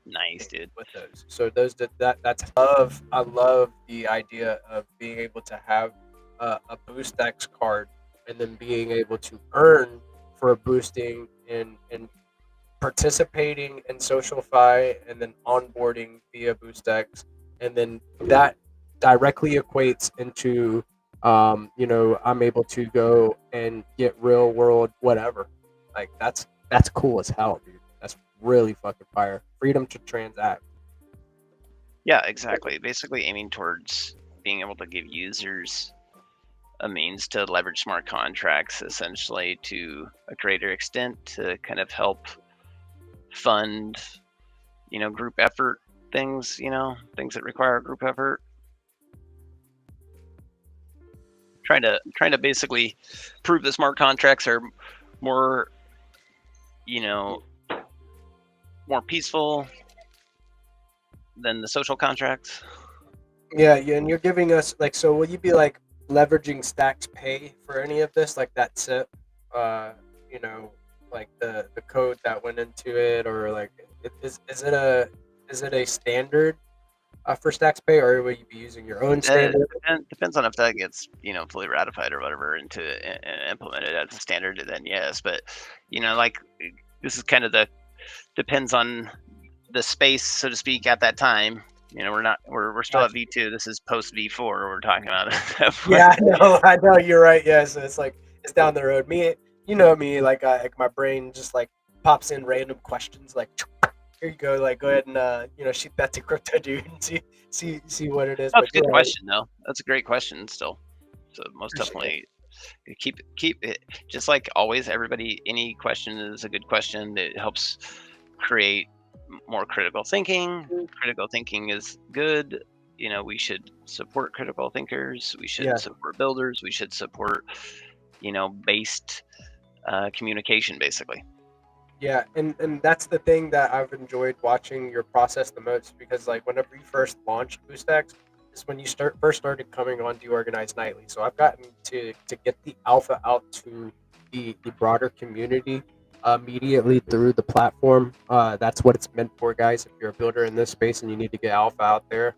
Nice, dude. With those, so that's I love the idea of being able to have a BoostX card and then being able to earn for boosting and participating in SocialFi and then onboarding via BoostX, and then that directly equates into I'm able to go and get real world whatever. Like that's cool as hell, dude. That's really fucking fire. Freedom to transact. Yeah, exactly. Basically aiming towards being able to give users a means to leverage smart contracts, essentially to a greater extent, to kind of help fund group effort things, things that require group effort. Trying to basically prove the smart contracts are more, more peaceful than the social contracts. Yeah, and you're giving us like, so will you be like leveraging Stack's pay for any of this, like that SIP, uh, you know, like the code that went into it, or like is it a standard for Stack's pay, or will you be using your own standard? Depends on if that gets fully ratified or whatever into implemented as a standard. Then yes, but like this is kind of depends on the space, so to speak, at that time. We're still at V2. This is post V4 we're talking about. Yeah, I know, you're right. Yeah, so it's like it's down the road. You know me, like my brain just like pops in random questions, like here you go, like go ahead and shoot that to crypto dude and see what it is. That's But a good question, though. That's a great question still. So most definitely keep it, just like always. Everybody, any question is a good question. That helps create more critical thinking. Critical thinking is good. We should support critical thinkers. We should support builders. We should support based communication, basically. Yeah, and that's the thing that I've enjoyed watching your process the most, because like whenever you first launched BoostX is when you first started coming on DeOrganized Nightly. So I've gotten to get the alpha out to the broader community immediately through the platform. That's what it's meant for, guys. If you're a builder in this space and you need to get alpha out there,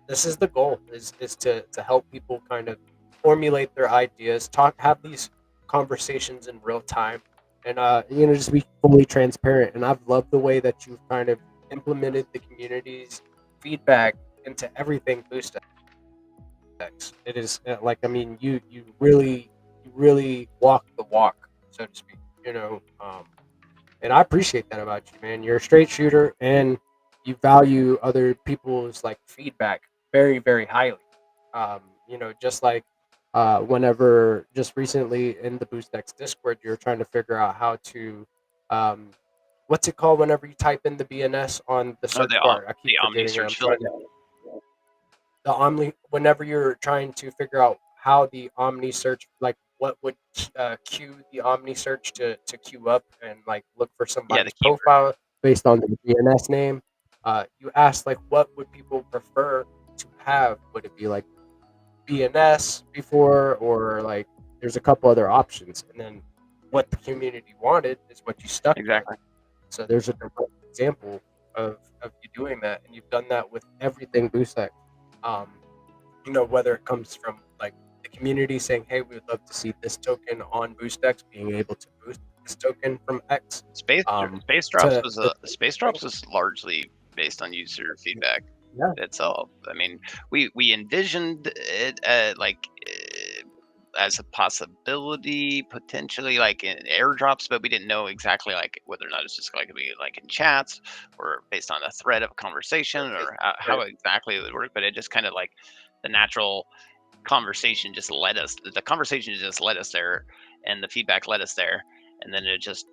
this is the goal: is to help people kind of formulate their ideas, have these conversations in real time, and just be fully transparent. And I've loved the way that you've kind of implemented the community's feedback into everything BoostX. It is like, I mean, you really walk the walk, so to speak. And I appreciate that about you, man. You're a straight shooter, and you value other people's like feedback very, very highly. Just like whenever just recently in the BoostX Discord, you're trying to figure out how to what's it called whenever you type in the BNS on the search bar. I keep the Omni forgetting it. I'm search filter. The Omni, whenever you're trying to figure out how the Omni search, like what would cue the Omni search to queue up and like look for somebody's profile based on the DNS name. You asked like, what would people prefer to have? Would it be like BNS before, or like there's a couple other options, and then what the community wanted is what you stuck exactly with. So there's a direct example of you doing that, and you've done that with everything BoostX. Whether it comes from like the community saying, hey, we would love to see this token on BoostX, being able to boost this token from X. Space drops was largely based on user feedback itself. I mean, we envisioned it as a possibility, potentially like in airdrops, but we didn't know exactly like whether or not it's just going to be like in chats or based on a thread of conversation, or how exactly it would work. But it just kind of like the natural conversation just led us. The conversation just led us there, and the feedback led us there, and then it just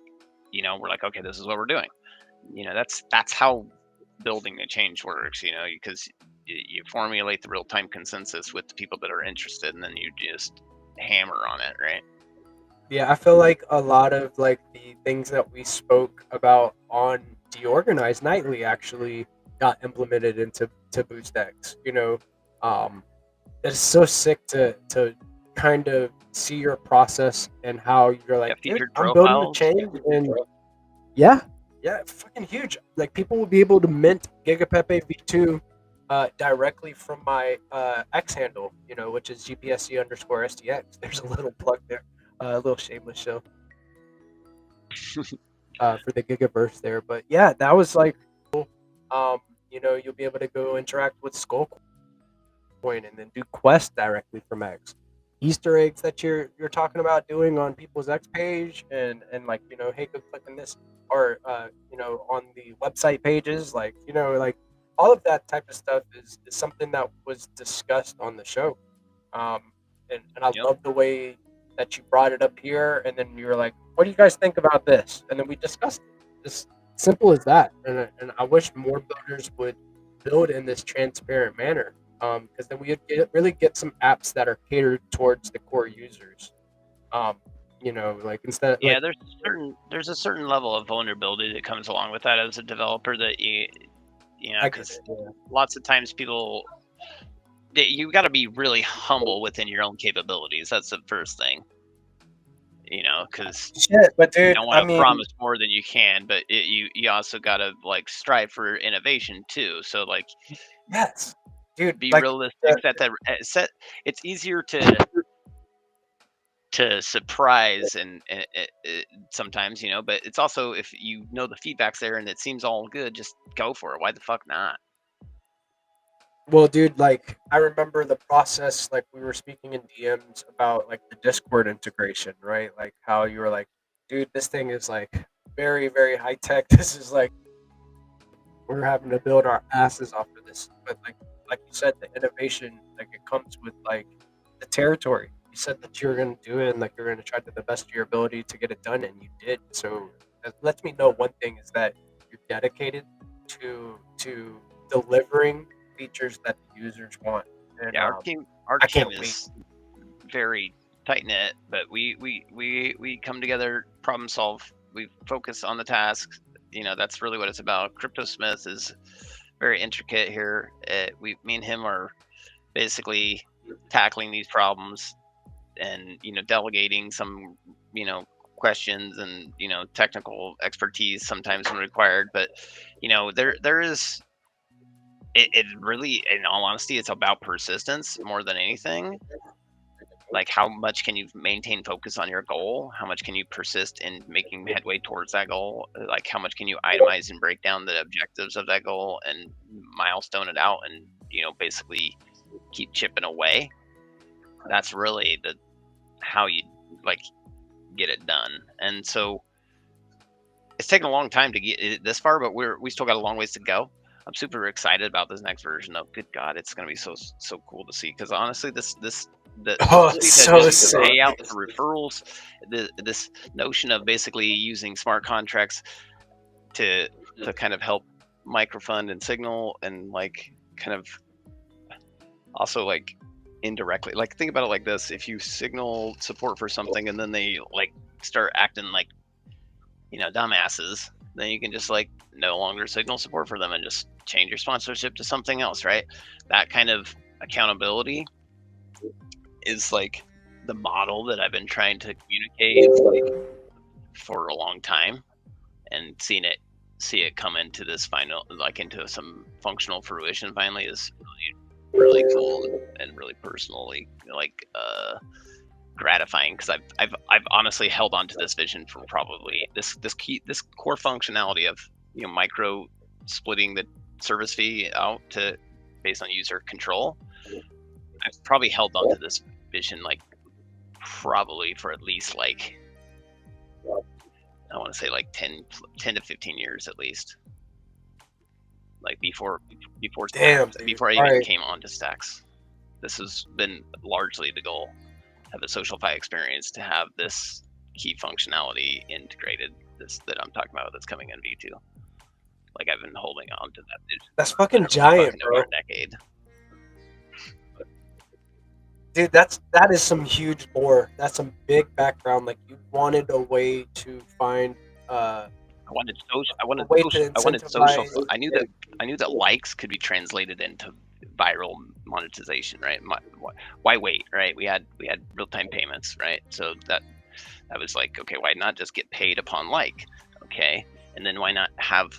we're like, okay, this is what we're doing. That's how building a change works. Because you formulate the real-time consensus with the people that are interested, and then you just hammer on it, right? Yeah, I feel like a lot of like the things that we spoke about on DeOrganized Nightly actually got implemented into BoostX. It's so sick to kind of see your process and how you're like, dude, I'm building the change, and yeah, fucking huge. Like people will be able to mint Giga V2 directly from my X handle, which is GPSC_STX. There's a little plug there, a little shameless show for the Gigaverse there. But yeah, that was like cool. You'll be able to go interact with Skullcoin and then do quests directly from X. Easter eggs that you're talking about doing on people's X page, and like, hey, go click on this, or on the website pages, like all of that type of stuff is something that was discussed on the show. And I love the way that you brought it up here, and then you were like, what do you guys think about this? And then we discussed it. Just simple as that. And I wish more builders would build in this transparent manner. Because then we would really get some apps that are catered towards the core users. Like instead, Yeah, like there's a certain level of vulnerability that comes along with that as a developer that I get because it. Yeah. lots of times you got to be really humble within your own capabilities. That's the first thing, because Shit, but you dude, don't I want to mean, promise more than you can, but you also got to like strive for innovation too. So like yes, dude, be like realistic. Set. It's easier to surprise and sometimes, but it's also if you know the feedback's there and it seems all good, just go for it. Why the fuck not? well, dude, like I remember the process. Like we were speaking in DMs about like the Discord integration, right? Like how you were like, dude, this thing is like very, very high tech. This is like we're having to build our asses off of this. But like you said, the innovation, like it comes with like the territory. You said that you were going to do it, and like you're going to try to the best of your ability to get it done, and you did. So that lets me know one thing is that you're dedicated to delivering features that the users want. And Yeah, our I team can't wait. is very tight knit, but we come together, problem solve. We focus on the tasks. That's really what it's about. CryptoSmith is very intricate here. Me and him are basically tackling these problems and delegating some questions and technical expertise sometimes when required. But there is it really, in all honesty, it's about persistence more than anything. Like how much can you maintain focus on your goal? How much can you persist in making headway towards that goal? Like how much can you itemize and break down the objectives of that goal and milestone it out and basically keep chipping away? That's really how you like get it done. And so it's taken a long time to get it this far, but we still got a long ways to go. I'm super excited about this next version though. Good God, it's gonna be so cool to see, because honestly the Oh, ability it's to so just sick. pay out the referrals, this notion of basically using smart contracts to kind of help microfund and signal and like kind of also like indirectly, like think about it like this: if you signal support for something and then they like start acting like dumbasses, then you can just like no longer signal support for them and just change your sponsorship to something else, right? That kind of accountability is like the model that I've been trying to communicate for a long time, and see it come into this final, like into some functional fruition finally, is really cool and really personally like gratifying, because I've honestly held on to this vision for probably this core functionality of micro splitting the service fee out to based on user control. I've probably held on to this vision like probably for at least like I want to say like 10 to 15 years at least, like before Damn, Stacks, dude. before I All even right. came on to Stacks. This has been largely the goal. Have a SocialFi experience to have this key functionality integrated, this that I'm talking about that's coming in V2. Like I've been holding on to that vision That's for fucking literally giant, fucking bro. over a decade. Dude, that is some huge lore. That's some big background. Like you wanted a way to find I wanted social. I a wanted way social. to I wanted social. incentivize. I knew that likes could be translated into viral monetization, right? Why wait, right? We had real time payments, right? So that was like, okay, why not just get paid upon like, okay, and then why not have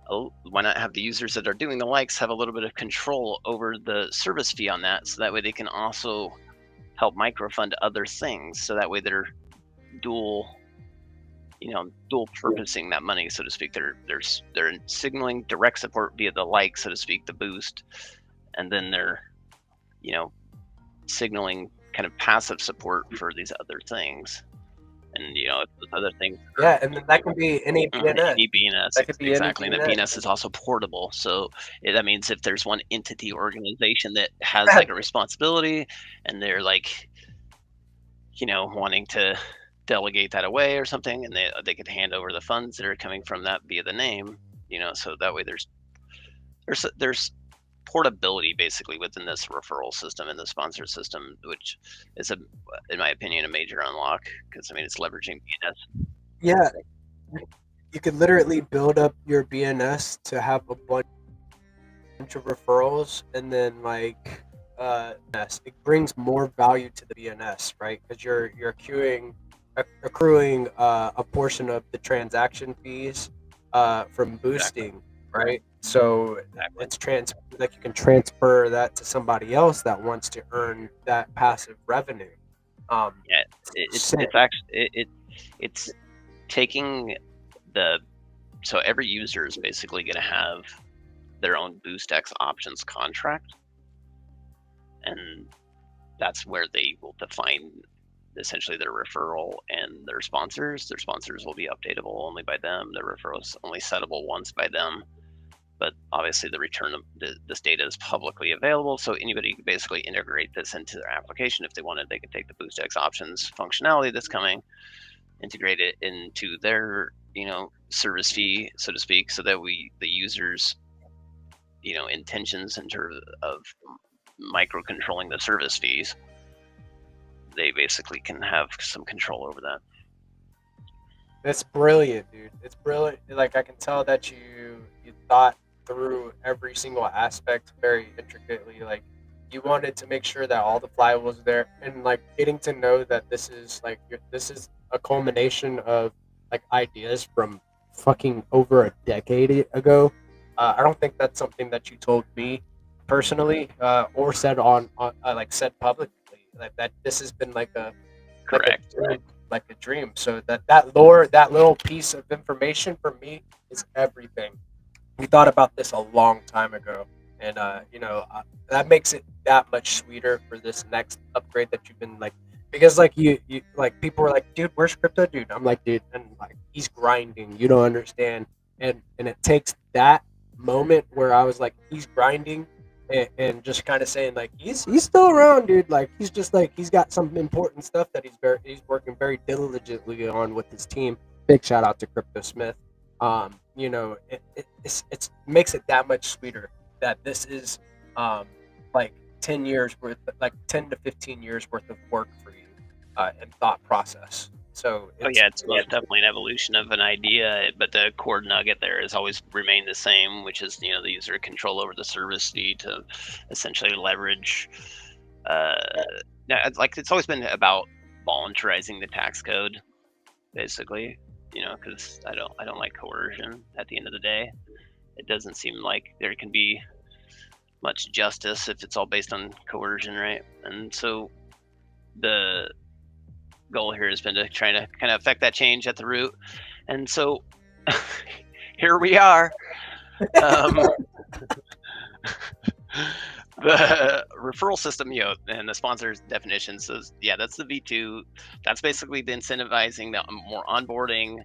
the users that are doing the likes have a little bit of control over the service fee on that, so that way they can also help microfund other things, so that way they're dual purposing that money, so to speak. They're signaling direct support via the like, so to speak, the boost, and then they're signaling kind of passive support for these other things. And those other things, Yeah, and then that can be any BNS. any BNS, That could be any exactly. And a BNS. BNS is also portable, so that means if there's one entity organization that has like a responsibility and they're like wanting to delegate that away or something, and they could hand over the funds that are coming from that via the name, so that way there's portability basically within this referral system and the sponsor system, which is in my opinion, a major unlock, because I mean it's leveraging BNS. Yeah, you could literally build up your BNS to have a bunch of referrals, and then like it brings more value to the BNS, right? Because you're accruing a portion of the transaction fees from boosting, right? So Exactly. it's like you can transfer that to somebody else that wants to earn that passive revenue. Yeah, it's actually it's taking so every user is basically going to have their own BoostX options contract, and that's where they will define essentially their referral and their sponsors. Their sponsors will be updatable only by them. Their referrals only settable once by them. But obviously, the return of this data is publicly available, so anybody can basically integrate this into their application if they wanted. They could take the BoostX options functionality that's coming, integrate it into their service fee, so to speak, so that the users intentions in terms of micro controlling the service fees, they basically can have some control over that. It's brilliant, dude. It's brilliant. Like I can tell that you thought through every single aspect very intricately. Like you wanted to make sure that all the flywheels there, and like getting to know that this is like this is a culmination of like ideas from fucking over a decade ago. I don't think that's something that you told me personally, or said on like said publicly. Like that this has been Correct. like a dream. So that lore, that little piece of information for me is everything. We thought about this a long time ago, and that makes it that much sweeter for this next upgrade that you've been like, because like you like people were like, dude, where's crypto, dude? I'm like, dude, and like he's grinding. You don't understand, and it takes that moment where I was like, he's grinding. And just kind of saying like he's still around, dude. Like he's just like he's got some important stuff that he's working very diligently on with his team. Big shout out to Crypto Smith. It makes it that much sweeter that this is like 10 years worth, like 10 to 15 years worth of work for you and thought process. So It's definitely an evolution of an idea, but the core nugget there has always remained the same, which is the user control over the service fee to essentially leverage. Like it's always been about voluntarizing the tax code, basically. Because I don't like coercion. At the end of the day, it doesn't seem like there can be much justice if it's all based on coercion, right? And so the goal here has been to try to kind of affect that change at the root. And so here we are. The referral system, and the sponsors definition says, that's the V2. That's basically the incentivizing, the more onboarding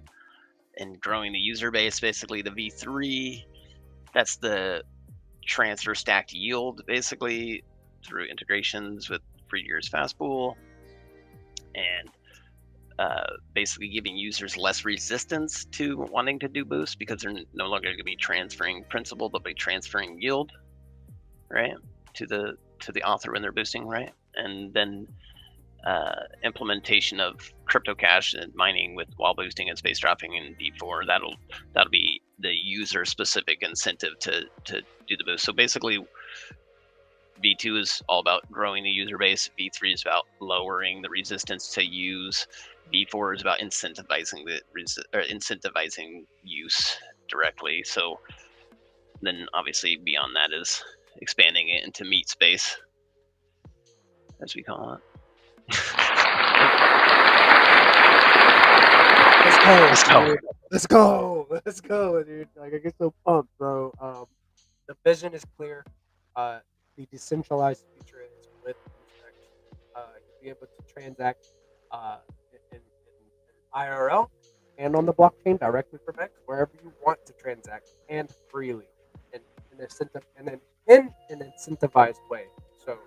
and growing the user base. Basically, the V3, that's the transfer stacked yield, basically through integrations with free years fast pool, and basically giving users less resistance to wanting to do boost, because they're no longer going to be transferring principal, they'll be transferring yield, right, to the author when they're boosting, right? And then implementation of crypto cash and mining while boosting and space dropping in V4. That'll be the user specific incentive to do the boost. So basically, V2 is all about growing the user base. V3 is about lowering the resistance to use. V4 is about incentivizing incentivizing use directly. So then, obviously, beyond that is expanding it into meat space, as we call it. Let's go, dude. Like I get so pumped, bro. The vision is clear. The decentralized future is with you'll be able to transact in IRL and on the blockchain directly from X, wherever you want to transact, and freely in an incentivized way. So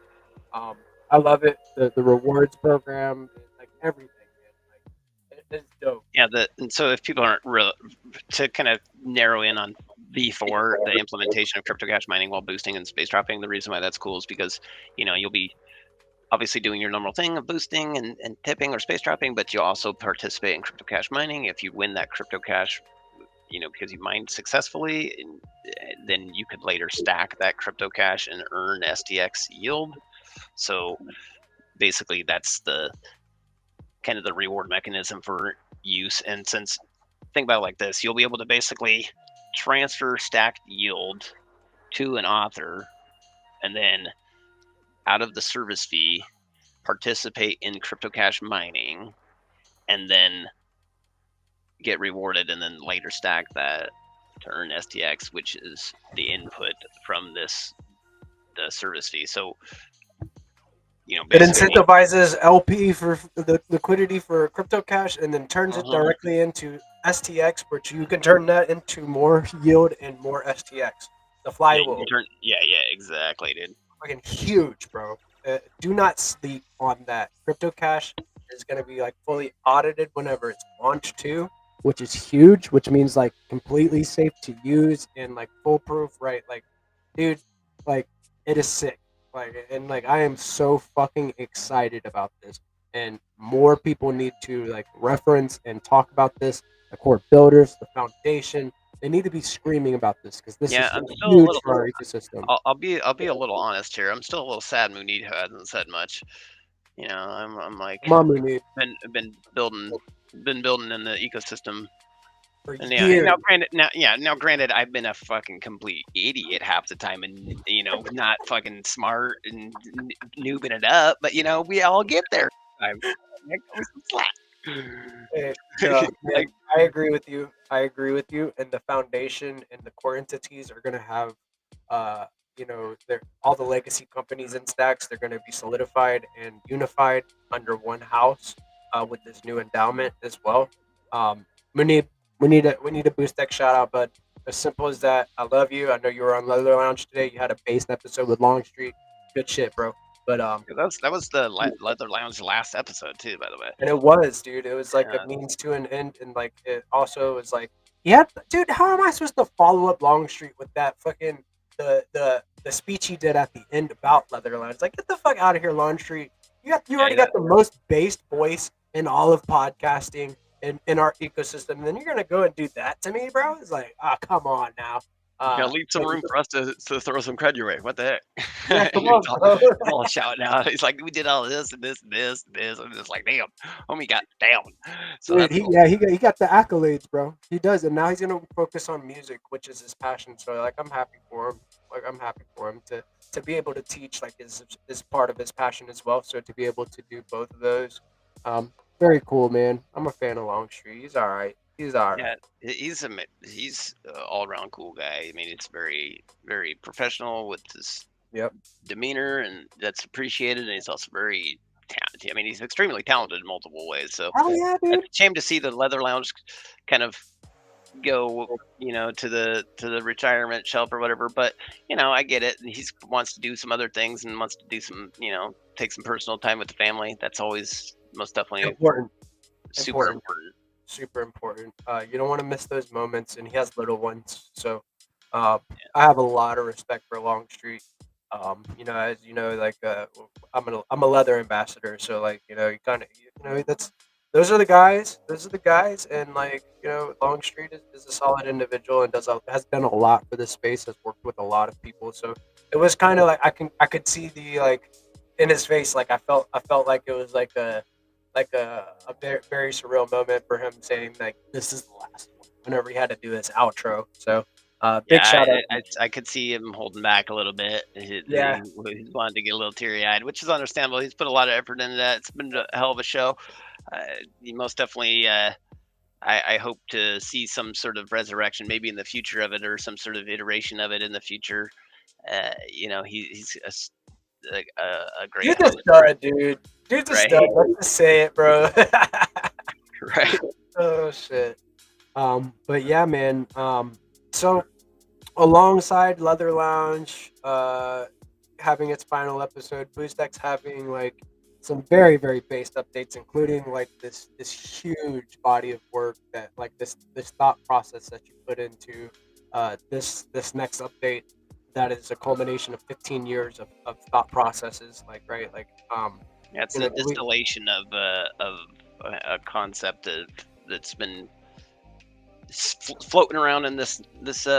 I love it. The rewards program, like everything, man. Like it's dope. And so if people aren't to kind of narrow in on V4, the implementation of crypto cash mining while boosting and space dropping. The reason why that's cool is because you'll be obviously doing your normal thing of boosting and tipping or space dropping, but you also participate in crypto cash mining. If you win that crypto cash, because you mined successfully, then you could later stack that crypto cash and earn STX yield. So basically that's the kind of the reward mechanism for use. And since, think about it like this, you'll be able to basically transfer stacked yield to an author, and then out of the service fee, participate in crypto cash mining, and then get rewarded, and then later stack that to earn STX, which is the input from the service fee. So, It basically, incentivizes LP for the liquidity for crypto cash, and then turns it directly into STX, which you can turn that into more yield and more STX. The flywheel. Yeah, exactly, dude. Fucking huge, bro. Do not sleep on that. Crypto cash is going to be like fully audited whenever it's launched too, which is huge, which means like completely safe to use and like foolproof, right? Like, dude, like it is sick. Like I am so fucking excited about this, and more people need to like reference and talk about this. The core builders, the foundation, they need to be screaming about this because this is I'm still huge a little. for our ecosystem. I'll be a little honest here. I'm still a little sad Munid hasn't said much. I'm like, Come on, Munib. been building in the ecosystem. For And years. now granted, I've been a fucking complete idiot half the time, and not fucking smart and noobing it up. But we all get there. Hey, no, man, I agree with you. And the foundation and the core entities are gonna have, they're all the legacy companies and stacks. They're gonna be solidified and unified under one house, with this new endowment as well. We need a boost deck shout out, but as simple as that. I love you. I know you were on Leather Lounge today. You had a based episode with Longstreet. Good shit, bro. But that was the Leather Lounge last episode too, by the way. and it was, dude. It was like a means to an end, and like it also was like, yeah, dude. How am I supposed to follow up Longstreet with that fucking the speech he did at the end about Leather Lounge? Like, get the fuck out of here, Longstreet. You already got the most based voice in all of podcasting in our ecosystem, and then you're gonna go and do that to me, bro? It's like, come on now. Leave some room for us to throw some cred your way. What the heck? Yeah, come on, bro. all shouting out. He's like, we did all this and this and this and this. I'm just like, damn, homie got down. So dude, cool. he got the accolades, bro. He does, and now he's gonna focus on music, which is his passion. So like, I'm happy for him. Like, I'm happy for him to be able to teach, like, is part of his passion as well. So to be able to do both of those, very cool, man. I'm a fan of Longstreet. He's all right. Yeah, he's an all around cool guy. I mean, it's very, very professional with his demeanor, and that's appreciated. And he's also very talented. I mean, he's extremely talented in multiple ways. So yeah, dude. it's a shame to see the Leather Lounge kind of go, to the retirement shelf or whatever. But I get it. And he wants to do some other things and wants to do some, take some personal time with the family. That's always most definitely important. Super important. Super important. You don't want to miss those moments, and he has little ones. So I have a lot of respect for Longstreet. As you know, like, I'm a leather ambassador, so like, you kind of, those are the guys. And like, Longstreet is a solid individual and has done a lot for this space. Has worked with a lot of people, so it was kind of like I could see the, like, in his face, like I felt like it was like a very, very surreal moment for him, saying like, this is the last one, whenever he had to do this outro. So big shout out. I could see him holding back a little bit. He wanted to get a little teary-eyed, which is understandable. He's put a lot of effort into that. It's been a hell of a show. Most definitely, I hope to see some sort of resurrection, maybe in the future of it, or some sort of iteration of it in the future. He's a great. Dude's a stud, dude. Dude's a stud. Let's just say it, bro. Right. Oh shit. But yeah, man. So alongside Leather Lounge having its final episode, BoostX having like some very, very based updates, including like this huge body of work that, like, this thought process that you put into this next update that is a culmination of 15 years of thought processes, like right, like Yeah, it's you the know, we, distillation of a concept that's been floating around in this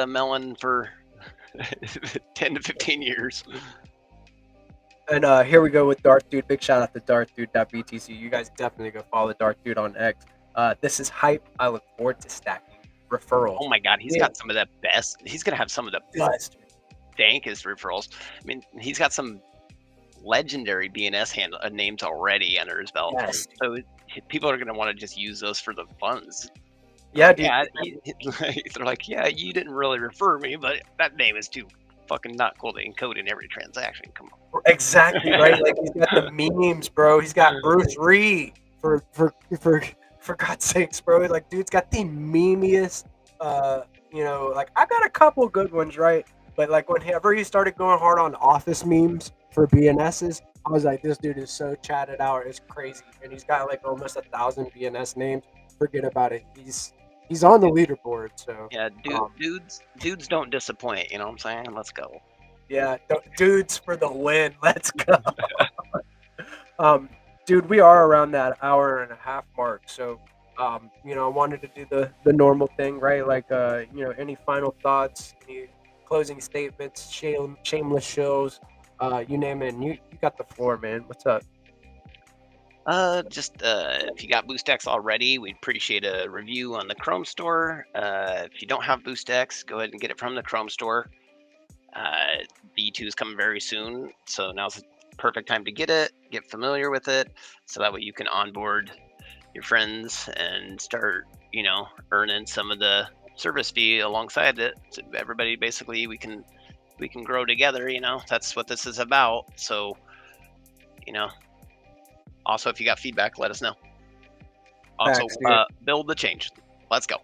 melon for 10 to 15 years. and here we go with Darth Dude. Big shout out to DarthDude.btc. You guys definitely go follow Darth Dude on X. This is hype. I look forward to stacking referrals. Oh my God, he's Yeah. got some of the best. He's gonna have some of the Best. dankest referrals. I mean, he's got some legendary BNS names already under his belt. Yes. So people are gonna want to just use those for the funds. Yeah, dude. Yeah, they're like, yeah, you didn't really refer me, but that name is too fucking not cool to encode in every transaction. Come on. Exactly right. Like he's got the memes, bro. He's got Bruce Reed for God's sakes, bro. Like dude's got the memeiest. Like I got a couple good ones, right? But like whenever he started going hard on office memes for BNSs, I was like, this dude is so chatted out, it's crazy. And he's got like almost 1,000 BNS names. Forget about it. He's on the leaderboard. So Yeah, dudes don't disappoint. You know what I'm saying? Let's go. yeah, dudes for the win. Let's go. Dude, we are around that hour and a half mark. So, I wanted to do the normal thing, right? Like, any final thoughts, any closing statements, shameless shows, you name it. And you got the floor, man. What's up? If you got BoostX already, we'd appreciate a review on the Chrome store. If you don't have BoostX, go ahead and get it from the Chrome store. V2 is coming very soon, so now's the perfect time to get it, get familiar with it, so that way you can onboard your friends and start, earning some of the service fee alongside it. So everybody, basically, we can grow together. That's what this is about. So, also, if you got feedback, let us know. Also, Facts, dude. build the change. Let's go.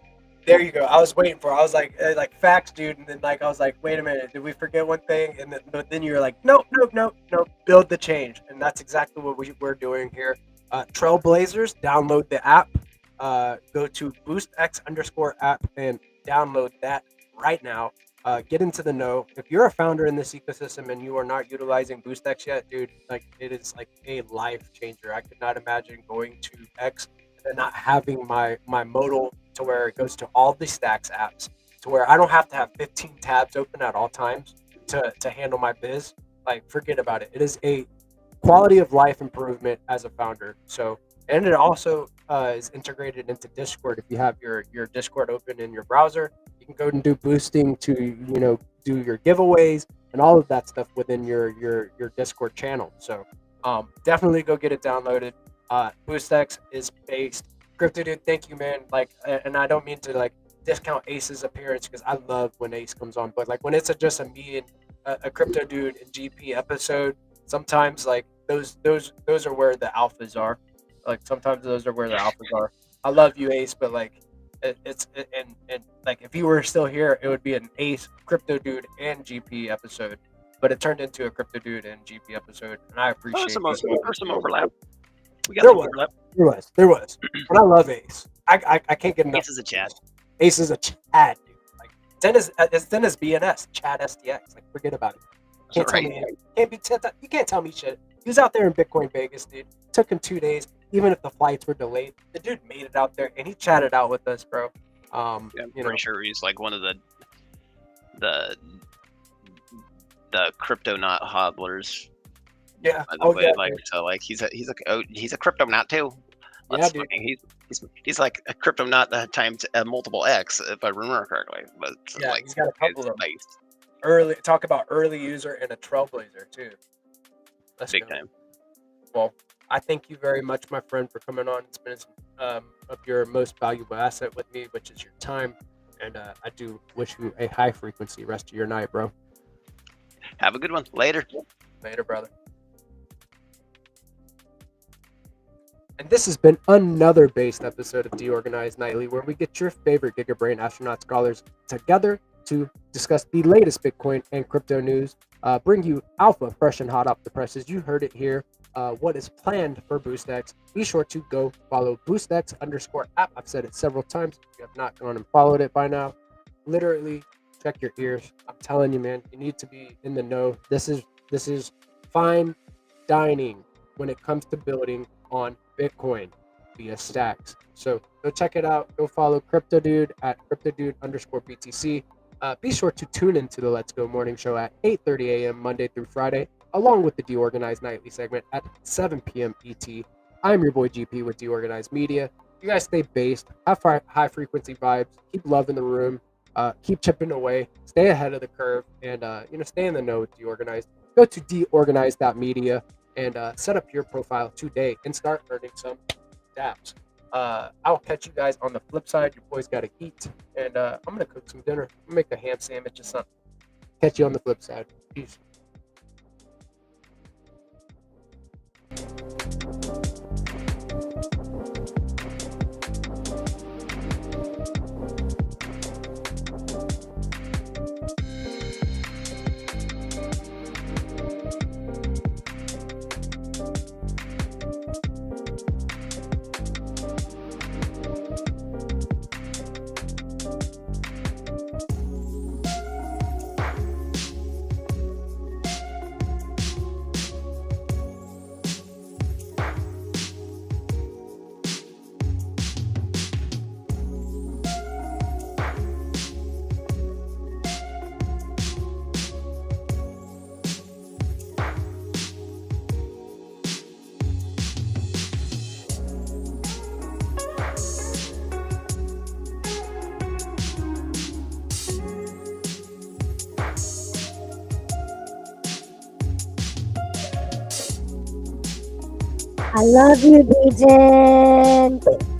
There you go. I was waiting for. I was like facts, dude, and then I was like, wait a minute, did we forget one thing? And but then you were like, nope. Build the change, and that's exactly what we're doing here. Trailblazers, download the app. Go to boostx_app and download that right now. Get into the know. If you're a founder in this ecosystem and you are not utilizing BoostX yet, dude, like it is like a life changer. I could not imagine going to X and not having my modal to where it goes to all the Stacks apps, to where I don't have to have 15 tabs open at all times to handle my biz. Like, forget about it. It is a quality of life improvement as a founder. So, and it also is integrated into Discord. If you have your Discord open in your browser, you can go and do boosting to do your giveaways and all of that stuff within your Discord channel. So definitely go get it downloaded. BoostX is based. Crypto Dude, thank you, man. Like, and I don't mean to like discount Ace's appearance because I love when Ace comes on, but like when it's just a me and a Crypto Dude and GP episode, sometimes like those are where the alphas are. Like sometimes those are where the alphas are. I love you, Ace, but like it's like if you were still here, it would be an Ace, Crypto Dude, and GP episode. But it turned into a Crypto Dude and GP episode, and I appreciate There's some overlap. We got There some was. overlap. There was. But I love Ace. I can't get enough. Ace is a Chad. Ace is a Chad, dude. Like it's then as BNS, Chad STX. Like, forget about it. Can't tell me. You can't tell me shit. He was out there in Bitcoin Vegas, dude. Took him 2 days. Even if the flights were delayed, the dude made it out there and he chatted out with us, bro. Yeah, I'm pretty sure he's like one of the crypto not hodlers. Yeah. By the way, he's a crypto not too. Yeah, dude. He's like a crypto not times multiple X, if I remember correctly. But Yeah, like, he's got a couple of them. nice. Talk about early user and a trailblazer too. Let's Big go. time. Well, I thank you very much, my friend, for coming on. It's been of your most valuable asset with me, which is your time. And I do wish you a high frequency rest of your night, bro. Have a good one. Later. Later, brother. And this has been another based episode of DeOrganized Nightly, where we get your favorite Giga Brain Astronaut Scholars together to discuss the latest Bitcoin and crypto news, bring you alpha fresh and hot off the presses. You heard it here. What is planned for BoostX. Be sure to go follow BoostX_app. I've said it several times. If you have not gone and followed it by now, literally check your ears. I'm telling you, man, you need to be in the know. This is fine dining when it comes to building on Bitcoin via stacks. So go check it out. Go follow Crypto Dude at CryptoDude_BTC. Be sure to tune into the Let's Go Morning Show at 8:30 a.m. Monday through Friday, along with the DeOrganized Nightly segment at 7 p.m. ET. I'm your boy GP with DeOrganized Media. You guys stay based, have high frequency vibes, keep loving the room, keep chipping away, stay ahead of the curve, and stay in the know with DeOrganized. Go to DeOrganized.media and set up your profile today and start earning some dApps. I'll catch you guys on the flip side. Your boy's got to eat, and I'm gonna cook some dinner. I'm gonna make a ham sandwich or something. Catch you on the flip side. Peace. I love you, Regent.